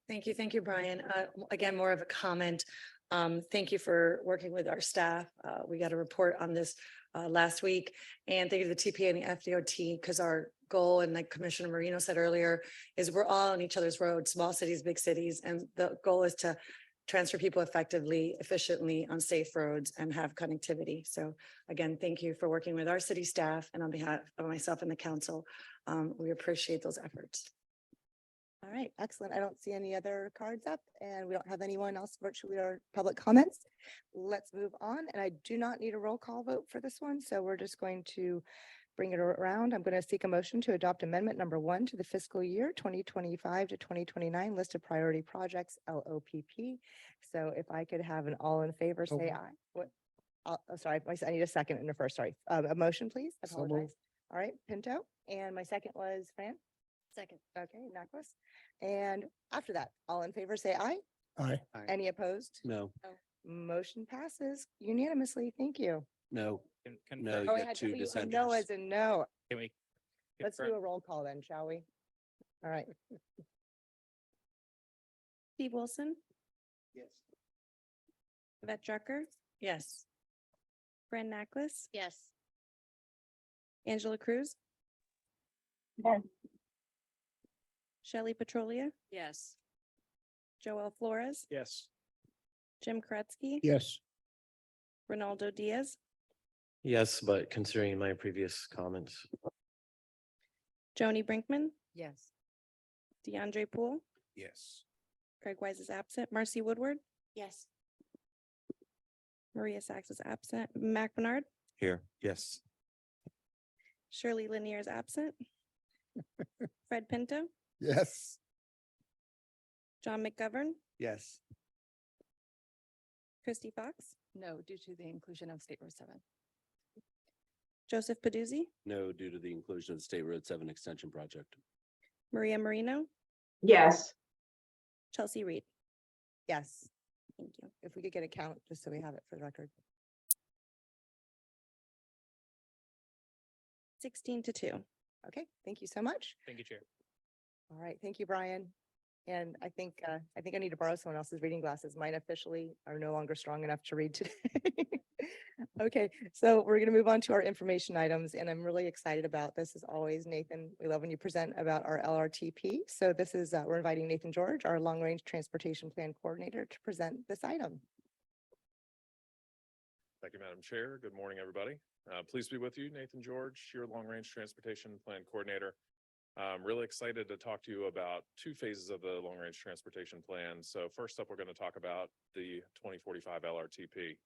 Thank you. Thank you, Brian. Again, more of a comment. Thank you for working with our staff. We got a report on this last week. And thank you to the TPA and the FDOT, because our goal, and like Commissioner Marino said earlier, is we're all on each other's roads, small cities, big cities. And the goal is to transfer people effectively, efficiently on safe roads and have connectivity. So again, thank you for working with our city staff and on behalf of myself and the council. We appreciate those efforts. All right, excellent. I don't see any other cards up and we don't have anyone else virtually or public comments. Let's move on. And I do not need a roll call vote for this one. So we're just going to bring it around. I'm going to seek a motion to adopt amendment number 1 to the fiscal year 2025 to 2029 list of priority projects, LOPP. So if I could have an all in favor, say aye. What? Oh, sorry, I need a second and a first, sorry. A motion, please. I So moved. apologize. All right, Pinto. And my second was Fran. Second. Okay, Naklis. And after that, all in favor, say aye. Aye. Any opposed? No, Motion passes unanimously. Thank you. no, Can No, confirm- you Oh, I got had two to- No dissenters. as in no. Can we? Let's do confirm- a roll call then, shall we? All right. Steve Wilson, yes. Yvette Drucker, Yes. Fran Naklis, Yes. Angela Cruz, Shelley Petrolia, Yes. Joel Flores, Yes. Jim Koretsky, Yes. Ronaldo Diaz, Yes, but considering my previous comments, Joni Brinkman, Yes. DeAndre Poole, Yes. Craig Wise is absent, Marcy Woodward, Yes. Maria Sachs is absent, Mac Bernard, Here, yes. Shirley Lanier is absent, Fred Pinto, Yes. John McGovern, Yes. Christy Fox, No, due to the inclusion of State Road 7. Joseph Paduzzi, No, due to the inclusion of the State Road 7 extension project. Maria Marino, Yes, Chelsea Reed. Yes, Thank you. if we could get a count, just so we have it for the record. 16-2. Okay, thank you so much. Thank you, Chair. All right, thank you, Brian. And I think I need to borrow someone else's reading glasses. Mine officially are no longer strong enough to read today. Okay, so we're going to move on to our information items, and I'm really excited about this as always, Nathan. We love when you present about our LRTP. So this is, we're inviting Nathan George, our Long Range Transportation Plan Coordinator, to present this item. Thank you, Madam Chair. Good morning, everybody. Pleased to be with you, Nathan George, your Long Range Transportation Plan Coordinator. I'm really excited to talk to you about 2 phases of the Long Range Transportation Plan. So first up, we're going to talk about the 2045 LRTP.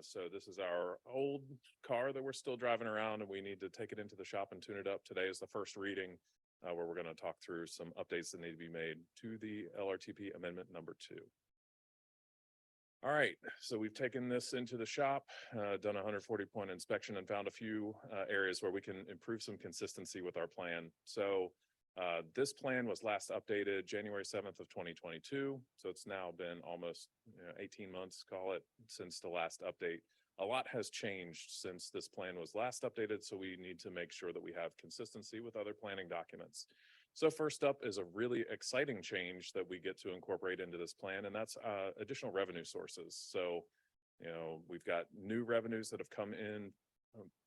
So this is our old car that we're still driving around, and we need to take it into the shop and tune it up. Today is the first reading where we're going to talk through some updates that need to be made to the LRTP Amendment number 2. All right, so we've taken this into the shop, done a 140-point inspection and found a few areas where we can improve some consistency with our plan. So this plan was last updated January 7th of 2022. So it's now been almost 18 months, call it, since the last update. a lot has changed since this plan was last updated, so we need to make sure that we have consistency with other planning documents. So first up is a really exciting change that we get to incorporate into this plan, and that's additional revenue sources. So, we've got new revenues that have come in.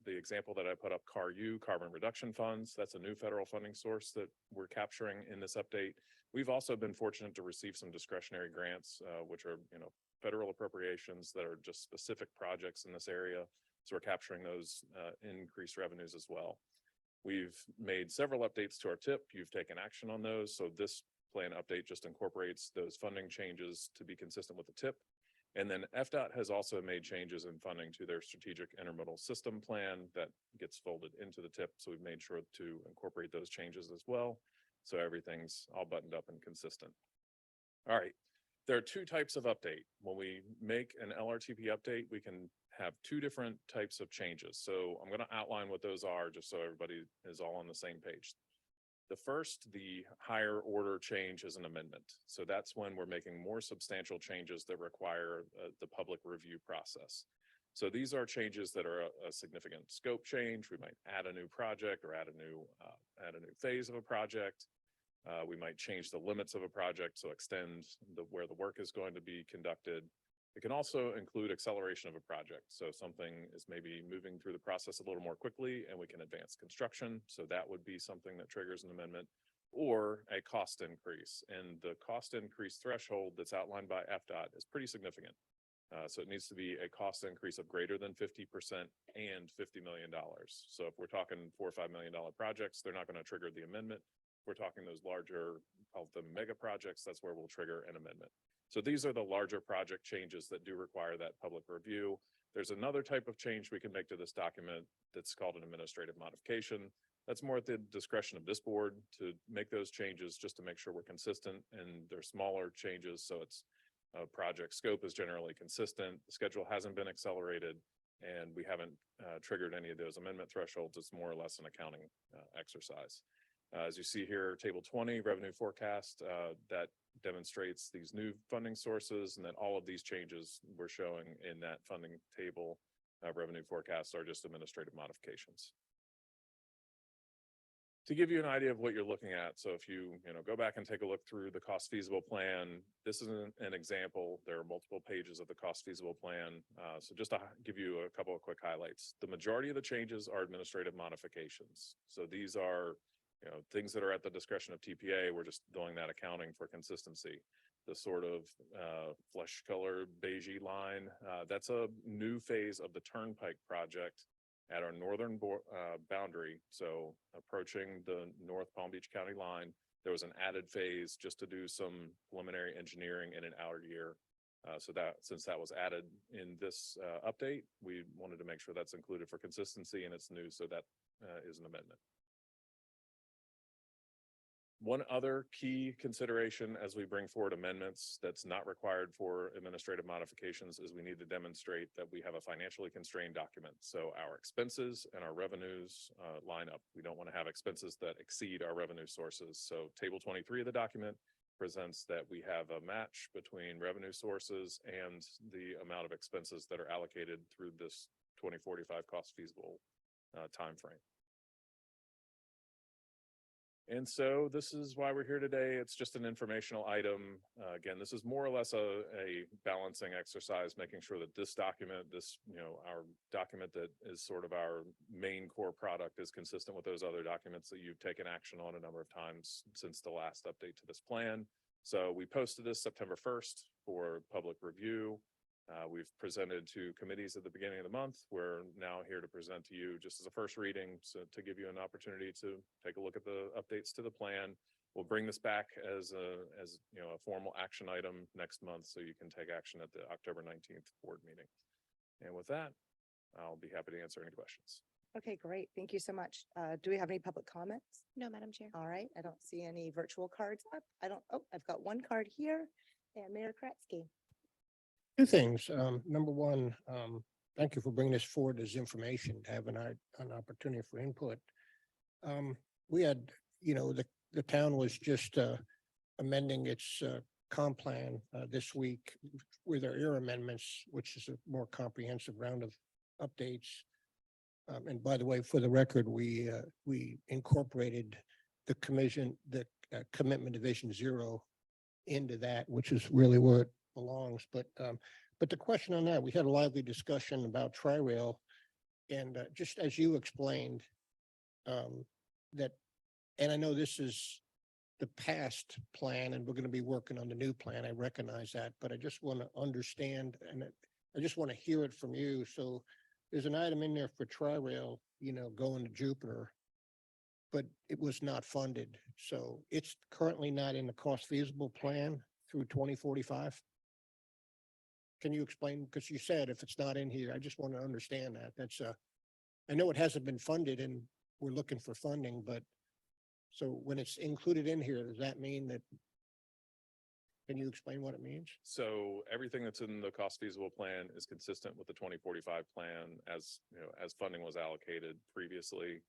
The example that I put up, CAR-U, Carbon Reduction Funds, that's a new federal funding source that we're capturing in this update. We've also been fortunate to receive some discretionary grants, which are, federal appropriations that are just specific projects in this area. So we're capturing those increased revenues as well. We've made several updates to our TIP. You've taken action on those. So this plan update just incorporates those funding changes to be consistent with the TIP. And then FDOT has also made changes in funding to their strategic intermodal system plan that gets folded into the TIP. So we've made sure to incorporate those changes as well. So everything's all buttoned up and consistent. All right. There are two types of update. When we make an LRTP update, we can have two different types of changes. So I'm going to outline what those are just so everybody is all on the same page. The first, the higher order change, is an amendment. So that's when we're making more substantial changes that require the public review process. So these are changes that are a significant scope change. We might add a new project or add a new phase of a project. We might change the limits of a project, so extend where the work is going to be conducted. It can also include acceleration of a project. So something is maybe moving through the process a little more quickly and we can advance construction. So that would be something that triggers an amendment, or a cost increase. And the cost increase threshold that's outlined by FDOT is pretty significant. So it needs to be a cost increase of greater than 50% and $50 million. So if we're talking $4 or $5 million projects, they're not going to trigger the amendment. We're talking those larger, called the mega projects, that's where we'll trigger an amendment. So these are the larger project changes that do require that public review. There's another type of change we can make to this document that's called an administrative modification. That's more at the discretion of this board to make those changes just to make sure we're consistent, and they're smaller changes. So it's project scope is generally consistent. The schedule hasn't been accelerated, and we haven't triggered any of those amendment thresholds. It's more or less an accounting exercise. As you see here, table 20, revenue forecast, that demonstrates these new funding sources, and then all of these changes we're showing in that funding table revenue forecasts are just administrative modifications. To give you an idea of what you're looking at, so if you go back and take a look through the cost feasible plan, this is an example. There are multiple pages of the cost feasible plan. So just to give you a couple of quick highlights, the majority of the changes are administrative modifications. So these are things that are at the discretion of TPA. We're just doing that accounting for consistency. The sort of flesh color beigey line, that's a new phase of the Turnpike project at our northern boundary. So approaching the North Palm Beach County line, there was an added phase just to do some preliminary engineering in an outer year. So that since that was added in this update, we wanted to make sure that's included for consistency, and it's new. So that is an amendment. One other key consideration as we bring forward amendments that's not required for administrative modifications is we need to demonstrate that we have a financially constrained document. So our expenses and our revenues line up. We don't want to have expenses that exceed our revenue sources. So table 23 of the document presents that we have a match between revenue sources and the amount of expenses that are allocated through this 2045 cost feasible timeframe. And so this is why we're here today. It's just an informational item. Again, this is more or less a balancing exercise, making sure that this document, our document that is sort of our main core product, is consistent with those other documents that you've taken action on a number of times since the last update to this plan. So we posted this September 1st for public review. We've presented to committees at the beginning of the month. We're now here to present to you just as a first reading, so to give you an opportunity to take a look at the updates to the plan. We'll bring this back as a formal action item next month, so you can take action at the October 19th board meeting. And with that, I'll be happy to answer any questions. Okay, great. Thank you so much. Do we have any public comments? No, Madam Chair. All right. I don't see any virtual cards up. I've got one card here, and Mayor Kratzky. Two things. Number one, thank you for bringing this forward as information, to have an opportunity for input. We had, the town was just amending its comp plan this week with our ear amendments, which is a more comprehensive round of updates. And by the way, for the record, we incorporated the commitment to Vision Zero into that, which is really where it belongs. But the question on that, we had a lively discussion about Tri-Rail. And just as you explained, that, and I know this is the past plan and we're going to be working on the new plan. I recognize that, but I just want to understand and I just want to hear it from you. So there's an item in there for Tri-Rail, going to Jupiter, but it was not funded. So it's currently not in the cost feasible plan through 2045. Can you explain? Because you said if it's not in here, I just want to understand that. That's I know it hasn't been funded and we're looking for funding, but so when it's included in here, does that mean that? Can you explain what it means? So everything that's in the cost feasible plan is consistent with the 2045 plan as, as funding was allocated previously.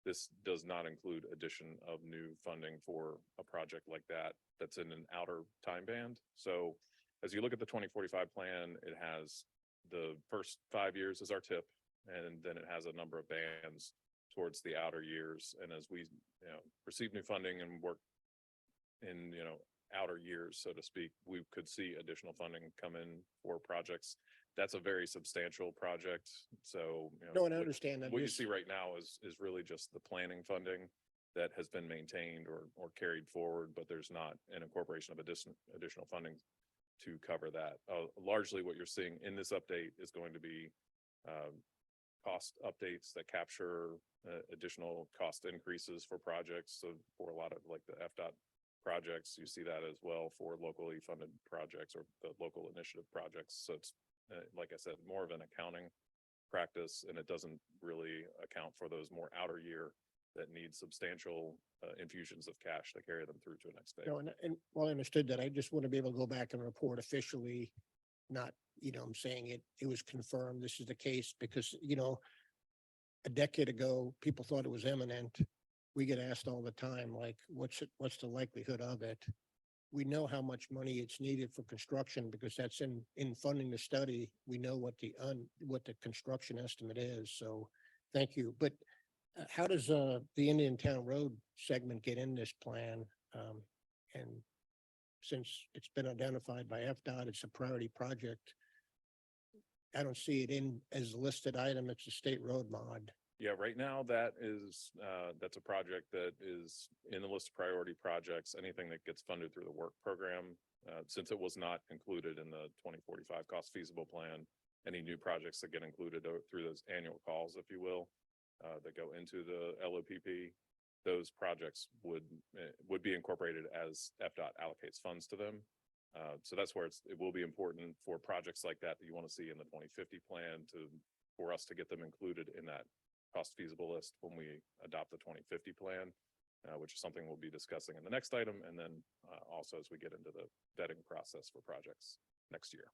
This does not include addition of new funding for a project like that, that's in an outer time band. So as you look at the 2045 plan, it has the first 5 years as our tip, and then it has a number of bands towards the outer years. And as we, receive new funding and work in, outer years, so to speak, we could see additional funding come in for projects. That's a very substantial project. So, No, and I understand that. what you see right now is really just the planning funding that has been maintained or carried forward, but there's not an incorporation of additional funding to cover that. Largely what you're seeing in this update is going to be cost updates that capture additional cost increases for projects. So for a lot of like the FDOT projects, you see that as well for locally funded projects or the local initiative projects. So it's, like I said, more of an accounting practice, and it doesn't really account for those more outer year that need substantial infusions of cash to carry them through to the next phase. No, and well, I understood that. I just want to be able to go back and report officially, not, I'm saying it was confirmed. This is the case because, a decade ago, people thought it was imminent. We get asked all the time, like, what's the likelihood of it? We know how much money it's needed for construction because that's in funding the study. We know what the construction estimate is. So thank you. But how does the Indian Town Road segment get in this plan? And since it's been identified by FDOT, it's a priority project. I don't see it in as a listed item. It's a state road mod. Yeah, right now that is, that's a project that is in the list of priority projects. Anything that gets funded through the work program, since it was not included in the 2045 cost feasible plan, any new projects that get included through those annual calls, if you will, that go into the LOPP, those projects would be incorporated as FDOT allocates funds to them. So that's where it will be important for projects like that you want to see in the 2050 plan for us to get them included in that cost feasible list when we adopt the 2050 plan, which is something we'll be discussing in the next item. And then also as we get into the vetting process for projects next year.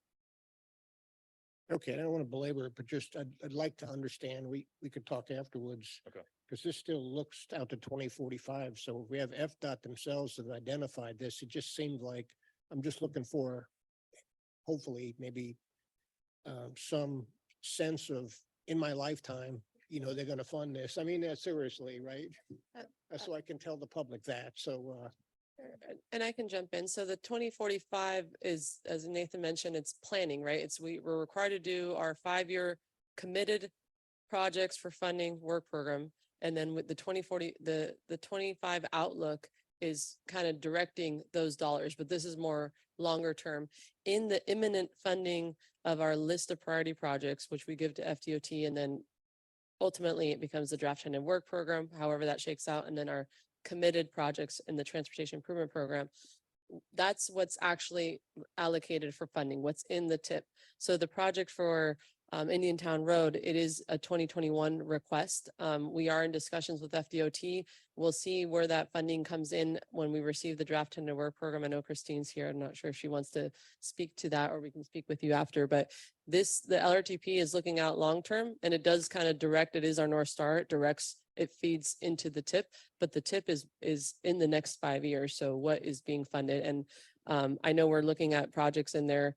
Okay, I don't want to belabor it, but just I'd like to understand. We could talk afterwards. Okay. Because this still looks out to 2045. So if we have FDOT themselves that identified this, it just seemed like I'm just looking for hopefully maybe some sense of in my lifetime, they're going to fund this. I mean that seriously, right? So I can tell the public that. So and I can jump in. So the 2045 is, as Nathan mentioned, it's planning, right? We're required to do our 5-year committed projects for funding work program. And then with the 2040, the 25 outlook is kind of directing those dollars, but this is more longer term. In the imminent funding of our list of priority projects, which we give to FDOT, and then ultimately it becomes the draft and work program, however that shakes out, and then our committed projects in the transportation improvement program. That's what's actually allocated for funding, what's in the tip. So the project for Indian Town Road, it is a 2021 request. We are in discussions with FDOT. We'll see where that funding comes in when we receive the draft tender work program. I know Christine's here. I'm not sure if she wants to speak to that or we can speak with you after, but the LRTP is looking out long-term and it does kind of direct, it is our North Star. It directs it feeds into the tip, but the tip is in the next 5 years. So what is being funded? And I know we're looking at projects in there,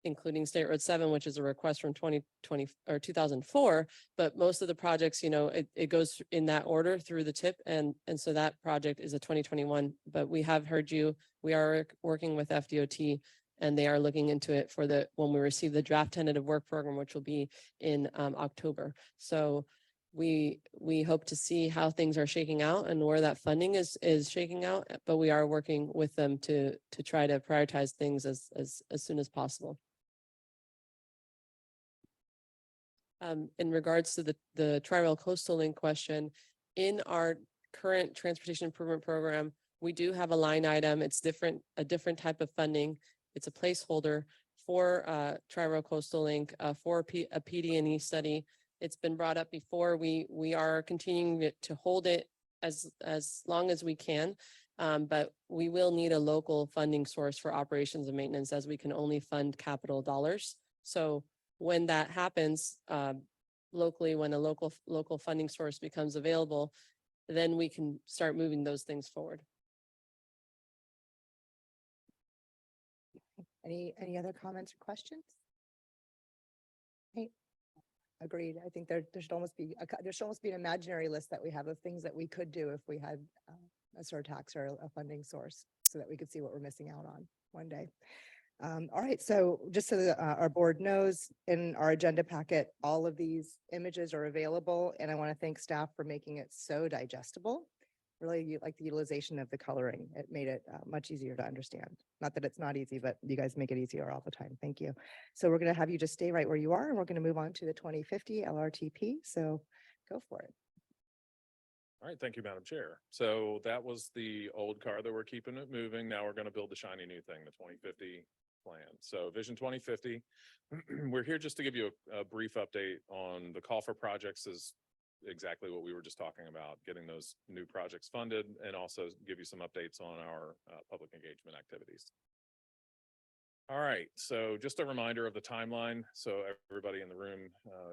including State Road 7, which is a request from 2020 or 2004. But most of the projects, it goes in that order through the tip. And so that project is a 2021, but we have heard you, we are working with FDOT and they are looking into it for when we receive the draft tentative work program, which will be in October. So we hope to see how things are shaking out and where that funding is shaking out, but we are working with them to try to prioritize things as soon as possible. In regards to the Tri-Rail Coastal Link question, in our current transportation improvement program, we do have a line item. It's a different type of funding. It's a placeholder for Tri-Rail Coastal Link for a PD&E study. It's been brought up before. We are continuing to hold it as long as we can, but we will need a local funding source for operations and maintenance, as we can only fund capital dollars. So when that happens locally, when a local funding source becomes available, then we can start moving those things forward. Any other comments or questions? Hey, agreed. I think there should almost be an imaginary list that we have of things that we could do if we had a surtax or a funding source, so that we could see what we're missing out on one day. All right, so just so that our board knows, in our agenda packet, all of these images are available, and I want to thank staff for making it so digestible. Really like the utilization of the coloring. It made it much easier to understand. Not that it's not easy, but you guys make it easier all the time. Thank you. So we're going to have you just stay right where you are, and we're going to move on to the 2050 LRTP. So go for it. All right, thank you, Madam Chair. So that was the old car that we're keeping it moving. Now we're going to build the shiny new thing, the 2050 plan. So Vision 2050, we're here just to give you a brief update on the call for projects is exactly what we were just talking about, getting those new projects funded, and also give you some updates on our public engagement activities. All right, so just a reminder of the timeline, so everybody in the room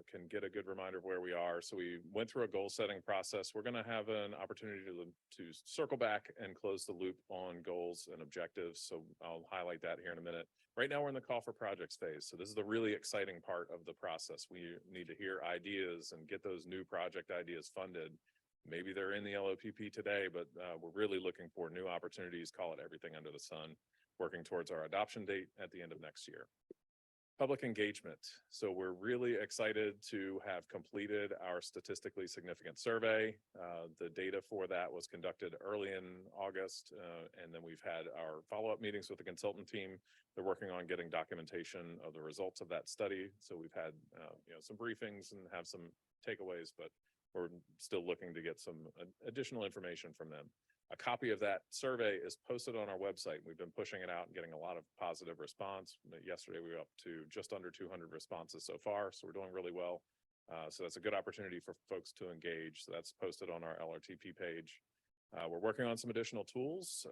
can get a good reminder of where we are. So we went through a goal setting process. We're going to have an opportunity to circle back and close the loop on goals and objectives. So I'll highlight that here in a minute. Right now we're in the call for projects phase. So this is the really exciting part of the process. We need to hear ideas and get those new project ideas funded. Maybe they're in the LOPP today, but we're really looking for new opportunities, call it everything under the sun, working towards our adoption date at the end of next year. Public engagement. So we're really excited to have completed our statistically significant survey. The data for that was conducted early in August, and then we've had our follow-up meetings with the consultant team. They're working on getting documentation of the results of that study. So we've had some briefings and have some takeaways, but we're still looking to get some additional information from them. A copy of that survey is posted on our website. We've been pushing it out and getting a lot of positive response. Yesterday, we were up to just under 200 responses so far, so we're doing really well. So that's a good opportunity for folks to engage. So that's posted on our LRTP page. We're working on some additional tools.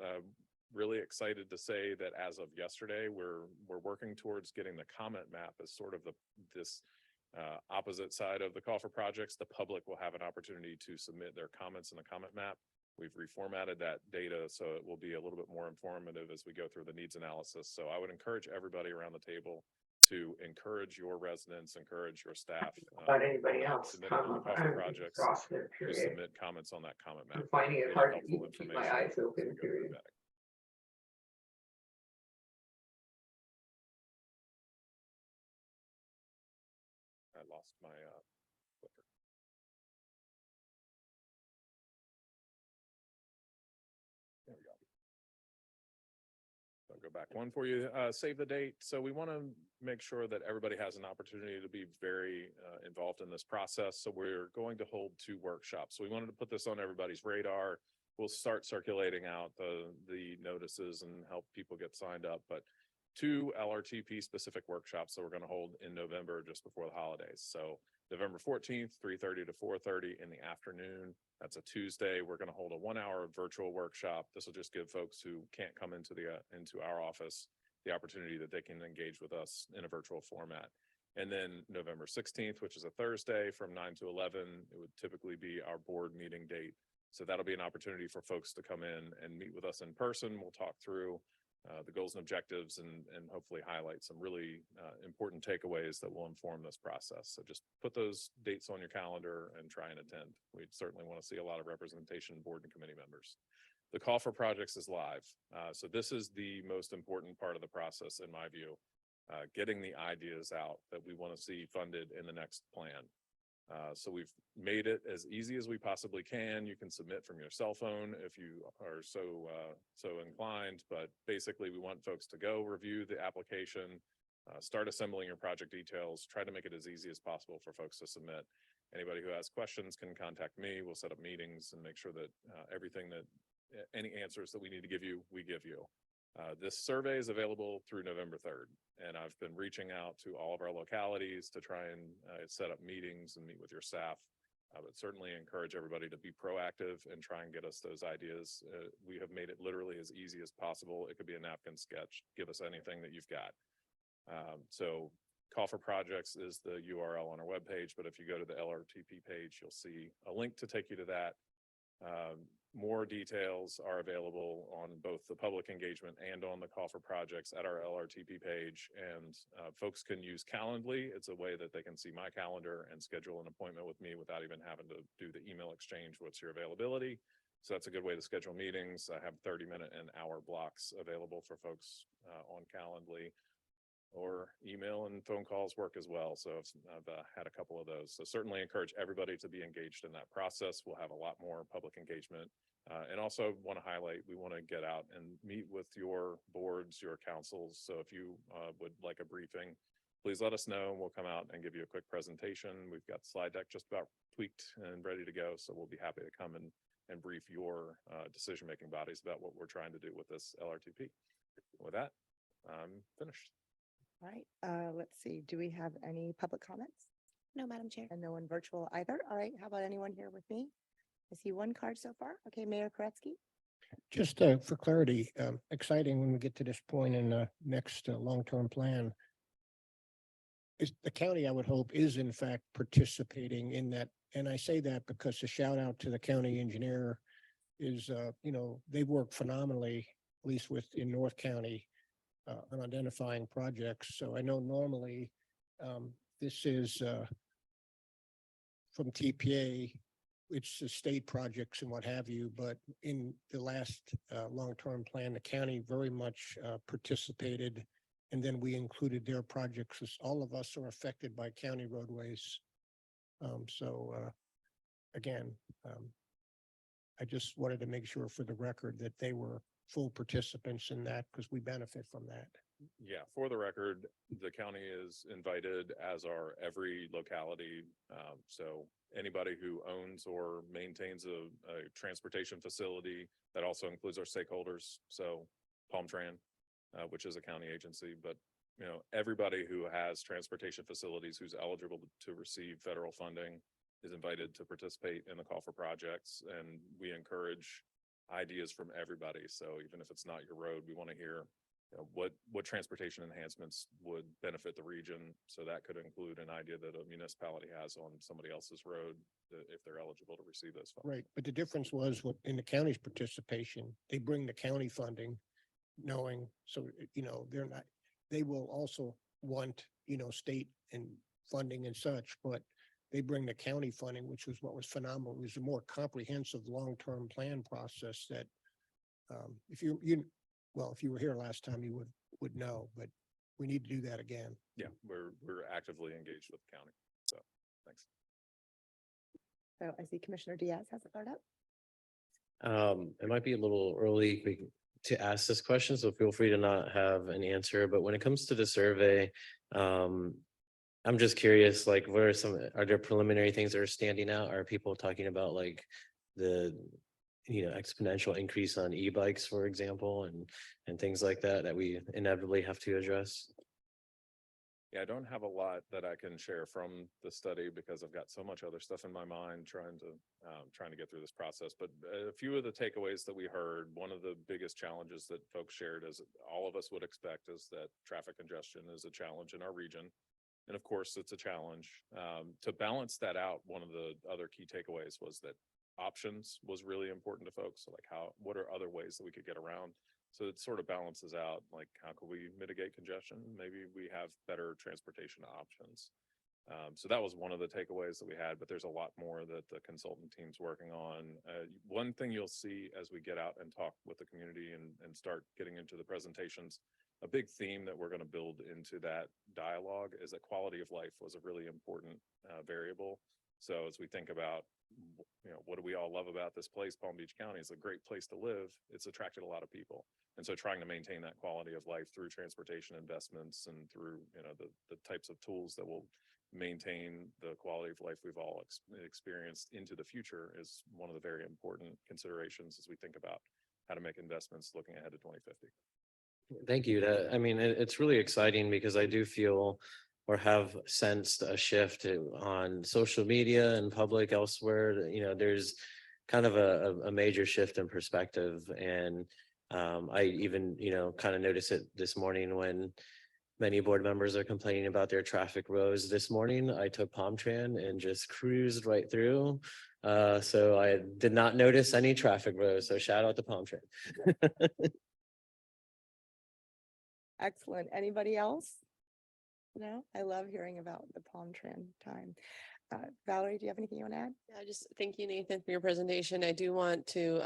Really excited to say that as of yesterday, we're working towards getting the comment map as sort of this opposite side of the call for projects. The public will have an opportunity to submit their comments in the comment map. We've reformatted that data so it will be a little bit more informative as we go through the needs analysis. So I would encourage everybody around the table to encourage your residents, encourage your staff. About anybody else, submitting on the call for projects, exhausted, to period. submit comments on that comment map. I'm finding it Really hard to helpful even keep my information eyes as we open, go through period. that. I lost my clicker. There we go. I'll go back one for you. Save the date. So we want to make sure that everybody has an opportunity to be very involved in this process. So we're going to hold 2 workshops. So we wanted to put this on everybody's radar. We'll start circulating out the notices and help people get signed up. But 2 LRTP specific workshops that we're going to hold in November just before the holidays. So November 14th, 3:30 to 4:30 in the afternoon. That's a Tuesday. We're going to hold a 1-hour virtual workshop. This will just give folks who can't come into our office the opportunity that they can engage with us in a virtual format. And then November 16th, which is a Thursday from 9 to 11, it would typically be our board meeting date. So that'll be an opportunity for folks to come in and meet with us in person. We'll talk through the goals and objectives and hopefully highlight some really important takeaways that will inform this process. So just put those dates on your calendar and try and attend. We'd certainly want to see a lot of representation, board and committee members. The call for projects is live. So this is the most important part of the process, in my view, getting the ideas out that we want to see funded in the next plan. So we've made it as easy as we possibly can. You can submit from your cell phone if you are so inclined, but basically we want folks to go review the application, start assembling your project details, try to make it as easy as possible for folks to submit. Anybody who has questions can contact me. We'll set up meetings and make sure that everything that any answers that we need to give you, we give you. This survey is available through November 3rd, and I've been reaching out to all of our localities to try and set up meetings and meet with your staff. I would certainly encourage everybody to be proactive and try and get us those ideas. We have made it literally as easy as possible. It could be a napkin sketch. Give us anything that you've got. So Call for Projects is the URL on our webpage, but if you go to the LRTP page, you'll see a link to take you to that. More details are available on both the public engagement and on the Call for Projects at our LRTP page. And folks can use Calendly. It's a way that they can see my calendar and schedule an appointment with me without even having to do the email exchange. What's your availability? So that's a good way to schedule meetings. I have 30-minute and hour blocks available for folks on Calendly, or email and phone calls work as well. So I've had a couple of those. So certainly encourage everybody to be engaged in that process. We'll have a lot more public engagement. And also want to highlight, we want to get out and meet with your boards, your councils. So if you would like a briefing, please let us know and we'll come out and give you a quick presentation. We've got the slide deck just about tweaked and ready to go. So we'll be happy to come and brief your decision-making bodies about what we're trying to do with this LRTP. With that, I'm finished. All right, let's see. Do we have any public comments? No, Madam Chair. And no one virtual either. All right, how about anyone here with me? I see one card so far. Okay, Mayor Koretsky. Just for clarity, exciting when we get to this point in the next long-term plan. Is the county, I would hope, is in fact participating in that. And I say that because a shout out to the county engineer is, they work phenomenally, at least in North County, on identifying projects. So I know normally this is from TPA, it's the state projects and what have you, but in the last long-term plan, the county very much participated. And then we included their projects, as all of us are affected by county roadways. Again, I just wanted to make sure for the record that they were full participants in that because we benefit from that. Yeah, for the record, the county is invited, as are every locality. So anybody who owns or maintains a transportation facility, that also includes our stakeholders. So Palm Tran, which is a county agency, but everybody who has transportation facilities who's eligible to receive federal funding is invited to participate in the Call for Projects. And we encourage ideas from everybody. So even if it's not your road, we want to hear what transportation enhancements would benefit the region. So that could include an idea that a municipality has on somebody else's road, if they're eligible to receive those funds. Right, but the difference was in the county's participation, they bring the county funding, knowing, so, they're not, they will also want, state and funding and such, but they bring the county funding, which was what was phenomenal. It was a more comprehensive long-term plan process that if you were here last time, you would know, but we need to do that again. Yeah, we're actively engaged with the county. So thanks. So I see Commissioner Diaz has a card up. It might be a little early to ask this question, so feel free to not have an answer, but when it comes to the survey, I'm just curious, like, are there preliminary things that are standing out? Are people talking about like the, exponential increase on e-bikes, for example, and things like that we inevitably have to address? Yeah, I don't have a lot that I can share from the study because I've got so much other stuff in my mind trying to get through this process. But a few of the takeaways that we heard, one of the biggest challenges that folks shared, as all of us would expect, is that traffic congestion is a challenge in our region. And of course, it's a challenge. To balance that out, one of the other key takeaways was that options was really important to folks. So like what are other ways that we could get around? So it sort of balances out, like, how can we mitigate congestion? Maybe we have better transportation options. So that was one of the takeaways that we had, but there's a lot more that the consultant team's working on. One thing you'll see as we get out and talk with the community and start getting into the presentations, a big theme that we're going to build into that dialogue is that quality of life was a really important variable. So as we think about, what do we all love about this place? Palm Beach County is a great place to live. It's attracted a lot of people. And so trying to maintain that quality of life through transportation investments and through, the types of tools that will maintain the quality of life we've all experienced into the future is one of the very important considerations as we think about how to make investments looking ahead to 2050. Thank you. I mean, it's really exciting because I do feel or have sensed a shift on social media and public elsewhere. There's kind of a major shift in perspective. And I even, kind of noticed it this morning when many board members are complaining about their traffic woes. This morning, I took PalmTran and just cruised right through. So I did not notice any traffic woes. So shout out to PalmTran. Excellent. Anybody else? No, I love hearing about the PalmTran time. Valerie, do you have anything you want to add? Yeah, just thank you, Nathan, for your presentation. I do want to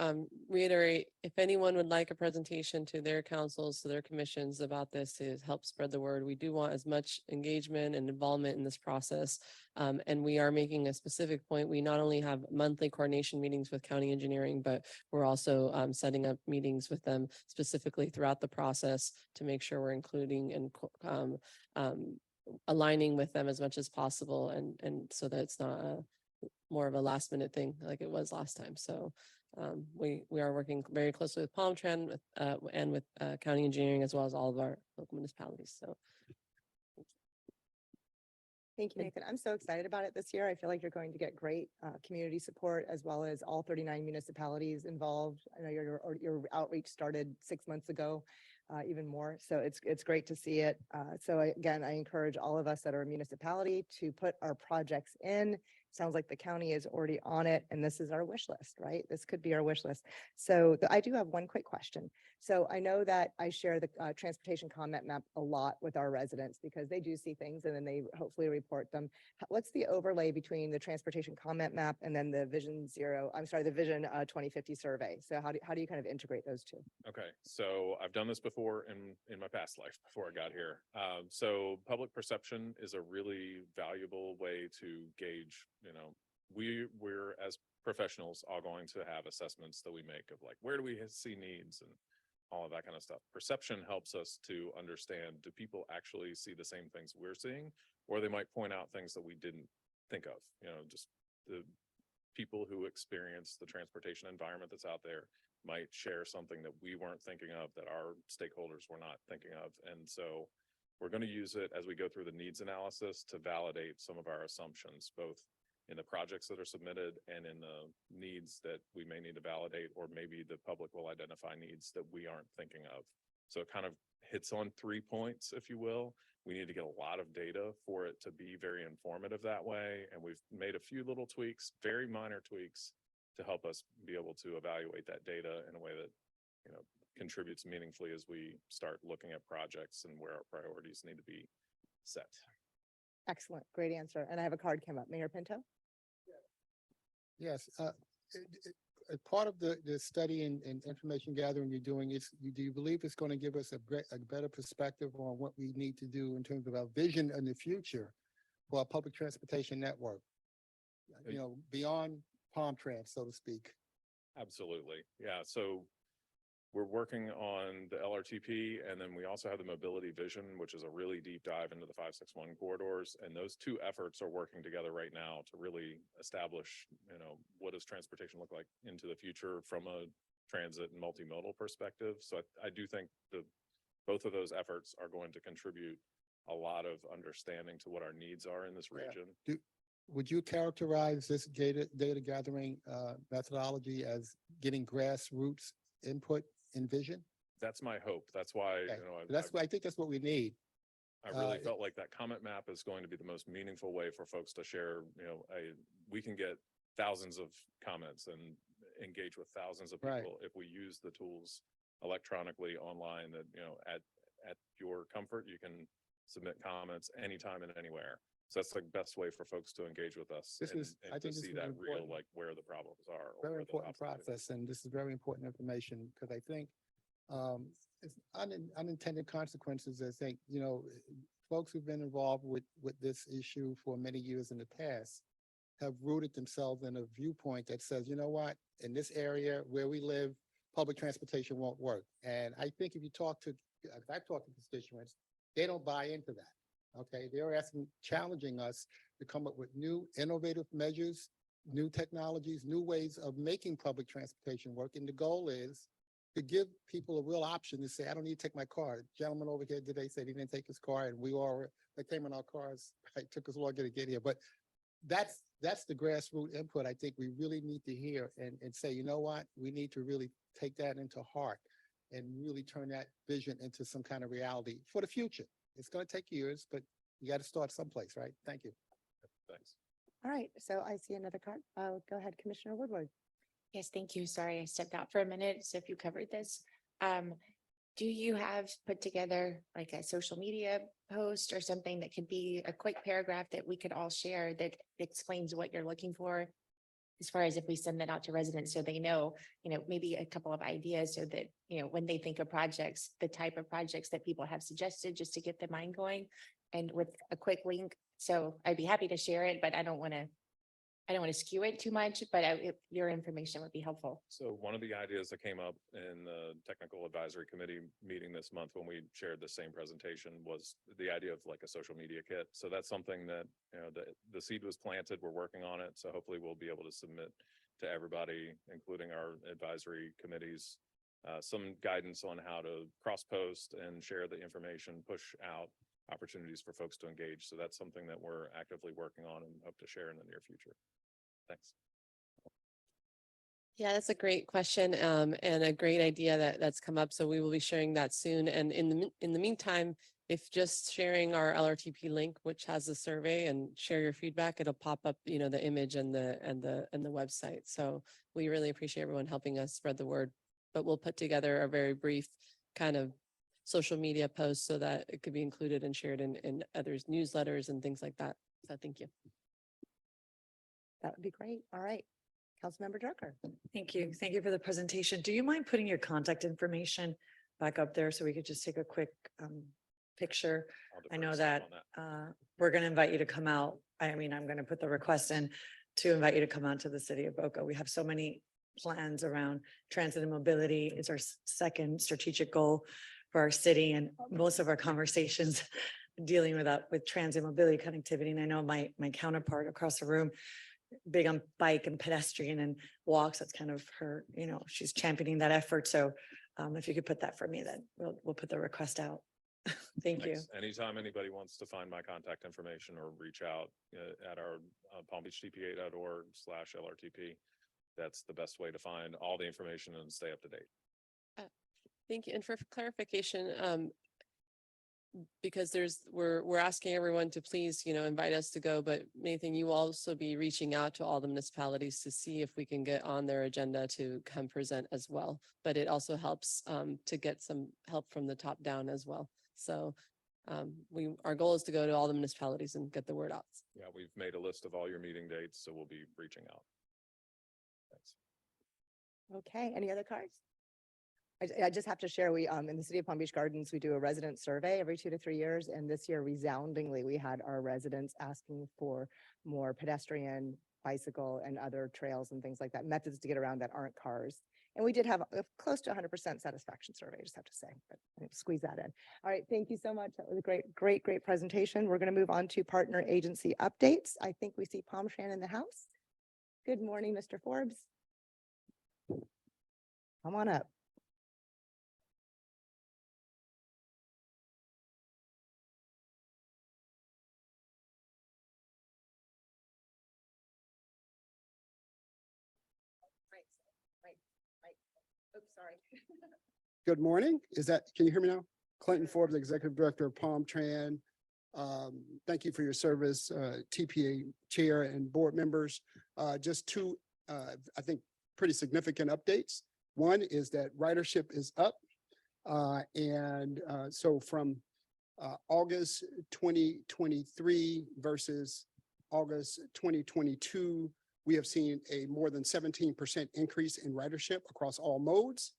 reiterate, if anyone would like a presentation to their councils, to their commissions about this to help spread the word, we do want as much engagement and involvement in this process. And we are making a specific point. We not only have monthly coordination meetings with county engineering, but we're also setting up meetings with them specifically throughout the process to make sure we're including and aligning with them as much as possible and so that it's not more of a last minute thing like it was last time. So we are working very closely with PalmTran and with county engineering as well as all of our local municipalities. So Thank you, Nathan. I'm so excited about it this year. I feel like you're going to get great community support as well as all 39 municipalities involved. I know your outreach started 6 months ago, even more. So it's great to see it. Again, I encourage all of us that are a municipality to put our projects in. Sounds like the county is already on it, and this is our wish list, right? This could be our wish list. So I do have one quick question. So I know that I share the transportation comment map a lot with our residents because they do see things and then they hopefully report them. What's the overlay between the transportation comment map and then the Vision 2050 survey? So how do you kind of integrate those two? Okay, so I've done this before in my past life before I got here. So public perception is a really valuable way to gauge, we're as professionals all going to have assessments that we make of like, where do we see needs and all of that kind of stuff. Perception helps us to understand, do people actually see the same things we're seeing? Or they might point out things that we didn't think of, just the people who experience the transportation environment that's out there might share something that we weren't thinking of, that our stakeholders were not thinking of. And so we're going to use it as we go through the needs analysis to validate some of our assumptions, both in the projects that are submitted and in the needs that we may need to validate, or maybe the public will identify needs that we aren't thinking of. So it kind of hits on 3 points, if you will. We need to get a lot of data for it to be very informative that way. And we've made a few little tweaks, very minor tweaks, to help us be able to evaluate that data in a way that, contributes meaningfully as we start looking at projects and where our priorities need to be set. Excellent. Great answer. And I have a card came up. Mayor Pinto? Yes, a part of the study and information gathering you're doing is, do you believe it's going to give us a better perspective on what we need to do in terms of our vision in the future for our public transportation network? Beyond PalmTran, so to speak. Absolutely. Yeah. So we're working on the LRTP, and then we also have the mobility vision, which is a really deep dive into the 561 corridors. And those two efforts are working together right now to really establish, what does transportation look like into the future from a transit and multimodal perspective. So I do think both of those efforts are going to contribute a lot of understanding to what our needs are in this region. Would you characterize this data gathering methodology as getting grassroots input in vision? That's my hope. That's why, I think that's what we need. I really Uh, felt like that comment map is going to be the most meaningful way for folks to share, we can get thousands of comments and engage with thousands of Right. people if we use the tools electronically online that, at your comfort, you can submit comments anytime and anywhere. So that's the best way for folks to engage with us This and is- I and to think this see is that real, important. like where the problems are. or Very where the important obstacles are. process, and this is very important information, because I think it's unintended consequences. I think, folks who've been involved with this issue for many years in the past have rooted themselves in a viewpoint that says, you know what, in this area where we live, public transportation won't work. And I think if I've talked to constituents, they don't buy into that. Okay, they're challenging us to come up with new innovative measures, new technologies, new ways of making public transportation work. And the goal is to give people a real option to say, I don't need to take my car. Gentleman over here today said he didn't take his car, and they came in our cars. It took us a while to get here, but that's the grassroots input I think we really need to hear and say, you know what, we need to really take that into heart and really turn that vision into some kind of reality for the future. It's going to take years, but you got to start someplace, right? Thank you. Thanks. All right, so I see another card. Go ahead, Commissioner Woodward. Yes, thank you. Sorry, I stepped out for a minute. So if you covered this, do you have put together like a social media post or something that could be a quick paragraph that we could all share that explains what you're looking for? As far as if we send that out to residents so they know, maybe a couple of ideas so that, when they think of projects, the type of projects that people have suggested just to get the mind going and with a quick link. So I'd be happy to share it, but I don't want to skew it too much, but your information would be helpful. So one of the ideas that came up in the technical advisory committee meeting this month when we shared the same presentation was the idea of like a social media kit. So that's something that, the seed was planted, we're working on it. So hopefully we'll be able to submit to everybody, including our advisory committees, some guidance on how to cross post and share the information, push out opportunities for folks to engage. So that's something that we're actively working on and hope to share in the near future. Thanks. Yeah, that's a great question, and a great idea that's come up. So we will be sharing that soon. And in the meantime, if just sharing our LRTP link, which has the survey, and share your feedback, it'll pop up, the image and the website. So we really appreciate everyone helping us spread the word. But we'll put together a very brief kind of social media post so that it could be included and shared in others' newsletters and things like that. So thank you. That would be great. All right. Councilmember Drucker. Thank you. Thank you for the presentation. Do you mind putting your contact information back up there so we could just take a quick picture? I'll I defer know to Steve that on that. we're going to invite you to come out. I'm going to put the request in to invite you to come out to the city of Boca. We have so many plans around transit and mobility. It's our second strategic goal for our city, and most of our conversations dealing with that, with transit mobility connectivity. And I know my counterpart across the room, big on bike and pedestrian and walks. That's kind of her, she's championing that effort. So if you could put that for me, then we'll put the request out. Thank you. Thanks. Anytime anybody wants to find my contact information or reach out at our palmbeachtpa.org/LRTP, that's the best way to find all the information and stay up to date. Thank you. And for clarification, because we're asking everyone to please, invite us to go, but Nathan, you will also be reaching out to all the municipalities to see if we can get on their agenda to come present as well. But it also helps to get some help from the top down as well. So our goal is to go to all the municipalities and get the word out. Yeah, we've made a list of all your meeting dates, so we'll be reaching out. Thanks. Okay, any other cards? I just have to share, we, in the city of Palm Beach Gardens, we do a resident survey every 2 to 3 years. And this year resoundingly, we had our residents asking for more pedestrian, bicycle and other trails and things like that, methods to get around that aren't cars. And we did have a close to 100% satisfaction survey, I just have to say, but I need to squeeze that in. All right, thank you so much. That was a great presentation. We're going to move on to partner agency updates. I think we see Palm Shan in the house. Good morning, Mr. Forbes. Come on up. Oops, sorry. Good morning. Can you hear me now? Clinton Forbes, Executive Director of Palm Tran. Thank you for your service, TPA Chair and board members. Just two, I think, pretty significant updates. One is that ridership is up. So from August 2023 versus August 2022, we have seen a more than 17% increase in ridership across all modes.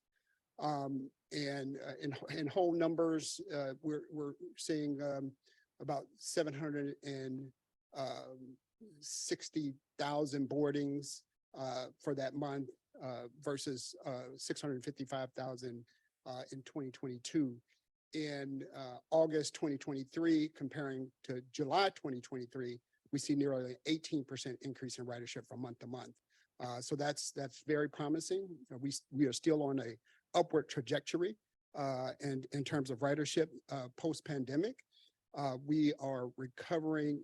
In whole numbers, we're seeing about 760,000 boardings for that month versus 655,000 in 2022. In August 2023, comparing to July 2023, we see nearly 18% increase in ridership from month to month. So that's very promising. We are still on a upward trajectory and in terms of ridership post-pandemic. We are recovering,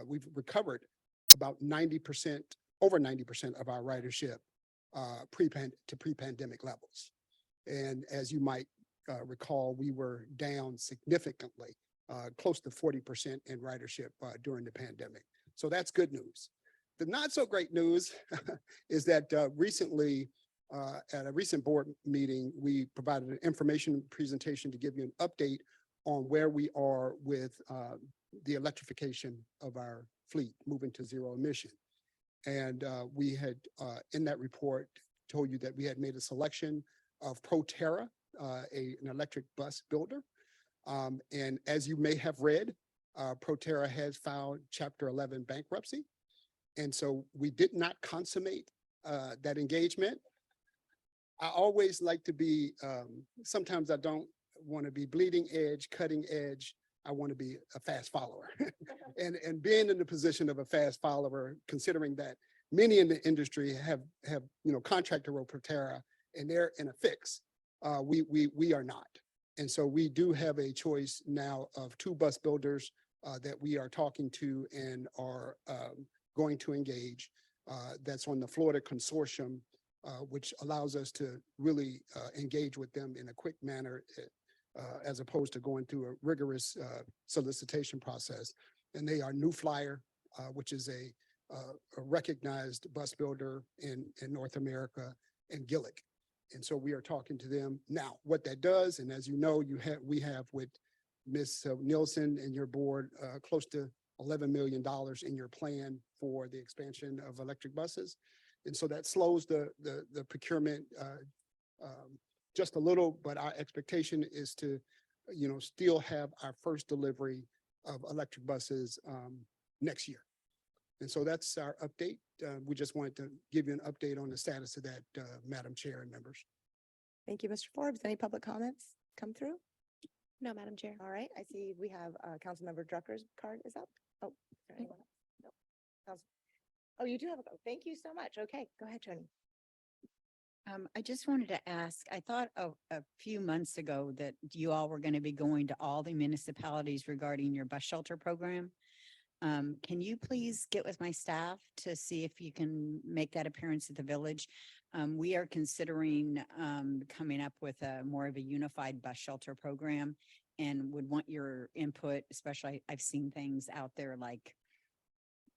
we've recovered about 90%, over 90% of our ridership to pre-pandemic levels. And as you might recall, we were down significantly, close to 40% in ridership during the pandemic. So that's good news. The not so great news is that recently, at a recent board meeting, we provided an information presentation to give you an update on where we are with the electrification of our fleet, moving to zero emission. And we had, in that report, told you that we had made a selection of Proterra, an electric bus builder. And as you may have read, Proterra has filed Chapter 11 bankruptcy. And so we did not consummate that engagement. I always like to be, sometimes I don't want to be bleeding edge, cutting edge. I want to be a fast follower. and being in the position of a fast follower, considering that many in the industry have contracted with Proterra and they're in a fix, we are not. And so we do have a choice now of two bus builders that we are talking to and are going to engage. That's on the Florida Consortium, which allows us to really engage with them in a quick manner, as opposed to going through a rigorous solicitation process. And they are New Flyer, which is a recognized bus builder in North America, and Gillick. And so we are talking to them now. What that does, and as you know, we have with Ms. Nielsen and your board close to $11 million in your plan for the expansion of electric buses. And so that slows the procurement just a little, but our expectation is to, still have our first delivery of electric buses next year. And so that's our update. We just wanted to give you an update on the status of that, Madam Chair and members. Thank you, Mr. Forbes. Any public comments come through? No, Madam Chair. All right, I see we have Councilmember Drucker's card is up. Oh, is there anyone else? No. Oh, you do have a, thank you so much. Okay, go ahead, Tony. I just wanted to ask, I thought a few months ago that you all were going to be going to all the municipalities regarding your bus shelter program. Can you please get with my staff to see if you can make that appearance at the village? We are considering coming up with a more of a unified bus shelter program and would want your input, especially I've seen things out there like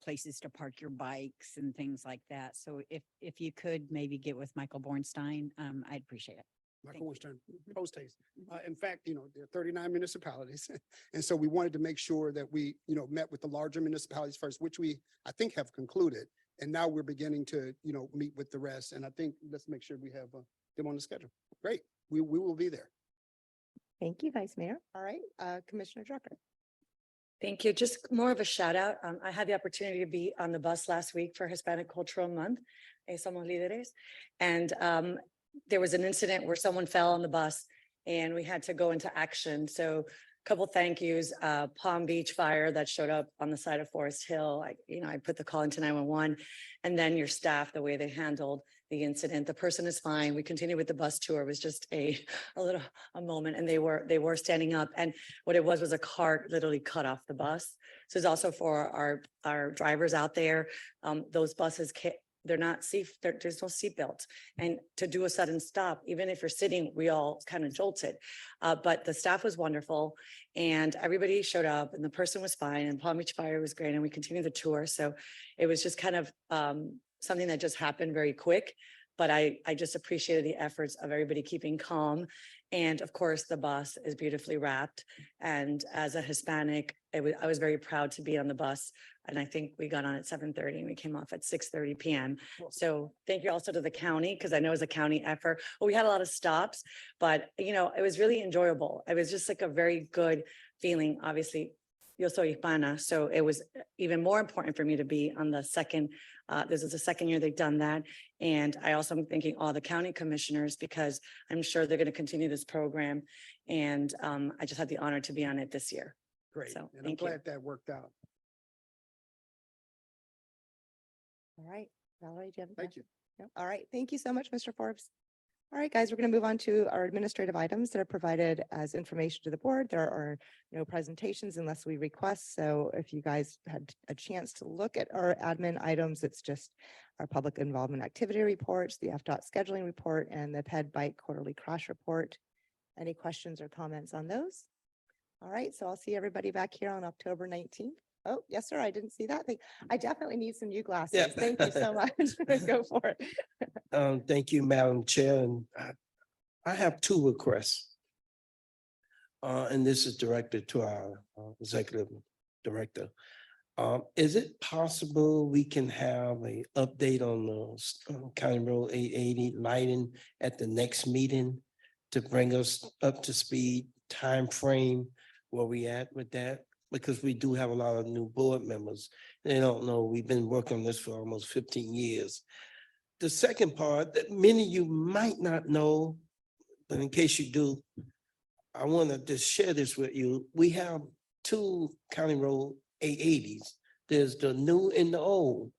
places to park your bikes and things like that. So if you could maybe get with Michael Bornstein, I'd appreciate it. Michael Bornstein, post-haste. In fact, there are 39 municipalities. And so we wanted to make sure that we, met with the larger municipalities first, which we, I think, have concluded. And now we're beginning to, meet with the rest. And I think let's make sure we have them on the schedule. Great. We will be there. Thank you, Vice Mayor. All right, Commissioner Drucker. Thank you. Just more of a shout out. I had the opportunity to be on the bus last week for Hispanic Cultural Month, Somos Líderes. And there was an incident where someone fell on the bus and we had to go into action. So a couple thank yous, Palm Beach Fire that showed up on the side of Forest Hill. I put the call into 911, and then your staff, the way they handled the incident. The person is fine. We continued with the bus tour. It was just a moment, and they were standing up. And what it was a cart literally cut off the bus. So it's also for our drivers out there. Those buses they're not safe, there's no seatbelt. And to do a sudden stop, even if you're sitting, we all kind of jolted. But the staff was wonderful and everybody showed up and the person was fine and Palm Beach Fire was great and we continued the tour. So it was just kind of something that just happened very quick. But I just appreciated the efforts of everybody keeping calm. And of course, the bus is beautifully wrapped. And as a Hispanic, I was very proud to be on the bus. And I think we got on at 7:30 and we came off at 6:30 PM. So thank you also to the county, because I know it was a county effort. Well, we had a lot of stops, but it was really enjoyable. It was just like a very good feeling. Obviously, yo soy hispana, so it was even more important for me to be on the second. This is the second year they've done that. And I also am thanking all the county commissioners because I'm sure they're going to continue this program. And I just had the honor to be on it this year. Great. So, And I'm thank you. glad that worked out. All right, Valerie, do you have? Thank you. No? All right, thank you so much, Mr. Forbes. All right, guys, we're going to move on to our administrative items that are provided as information to the board. There are no presentations unless we request. So if you guys had a chance to look at our admin items, it's just our public involvement activity reports, the FDOT scheduling report, and the PED Bike quarterly crash report. Any questions or comments on those? All right, so I'll see everybody back here on October 19th. Oh, yes, sir. I didn't see that thing. I definitely need some new glasses. Yeah. Thank you so much. Go for it. Thank you, Madam Chair, and I have two requests. And this is directed to our executive director. Is it possible we can have an update on the County Road 880 lighting at the next meeting to bring us up to speed, time frame, where we at with that? Because we do have a lot of new board members. They don't know, we've been working on this for almost 15 years. The second part that many of you might not know, but in case you do, I want to just share this with you. We have two County Road 880s. There's the new and the old.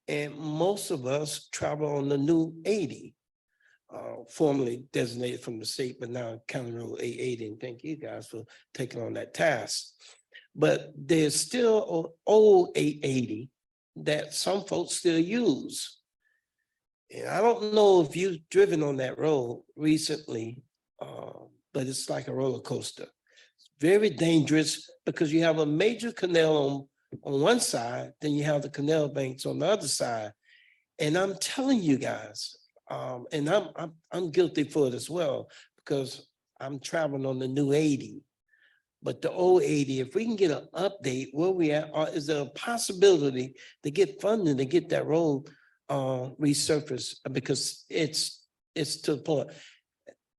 And most of us travel on the new 80, formerly designated from the state, but now County Road 880. And thank you guys for taking on that task. But there's still an old 880 that some folks still use. And I don't know if you've driven on that road recently, but it's like a roller coaster. It's very dangerous because you have a major canal on one side, then you have the canal banks on the other side. And I'm telling you guys, and I'm guilty for it as well, because I'm traveling on the new 80. But the old 80, if we can get an update where we at, or is there a possibility to get funding to get that road resurfaced? Because it's to the point.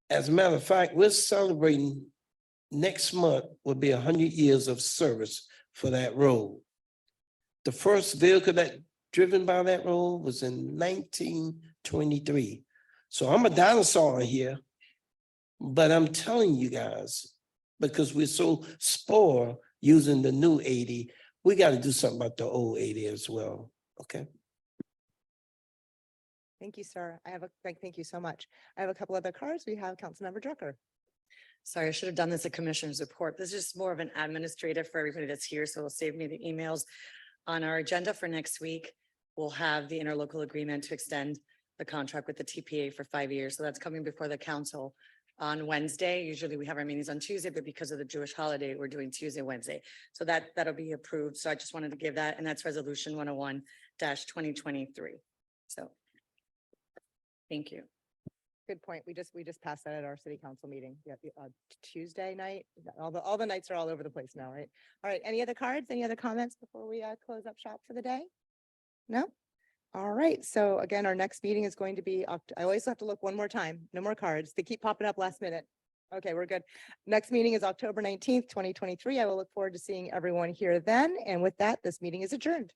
As a matter of fact, we're celebrating next month will be 100 years of service for that road. The first vehicle that driven by that road was in 1923. So I'm a dinosaur here, but I'm telling you guys, because we're so spoiled using the new 80, we got to do something about the old 80 as well. Okay. Thank you, sir. Thank you so much. I have a couple other cards. We have Councilmember Drucker. Sorry, I should have done this at Commissioner's report. This is just more of an administrative for everybody that's here, so it'll save me the emails. On our agenda for next week, we'll have the interlocal agreement to extend the contract with the TPA for 5 years. So that's coming before the council on Wednesday. Usually we have our meetings on Tuesday, but because of the Jewish holiday, we're doing Tuesday, Wednesday. So that'll be approved. So I just wanted to give that, and that's resolution 101-2023. So thank you. Good point. We just passed that at our city council meeting. Yeah, Tuesday night. All the nights are all over the place now, right? All right. Any other cards? Any other comments before we close up shop for the day? No? All right. So again, our next meeting is going to be, I always have to look one more time. No more cards. They keep popping up last minute. Okay, we're good. Next meeting is October 19th, 2023. I will look forward to seeing everyone here then. And with that, this meeting is adjourned.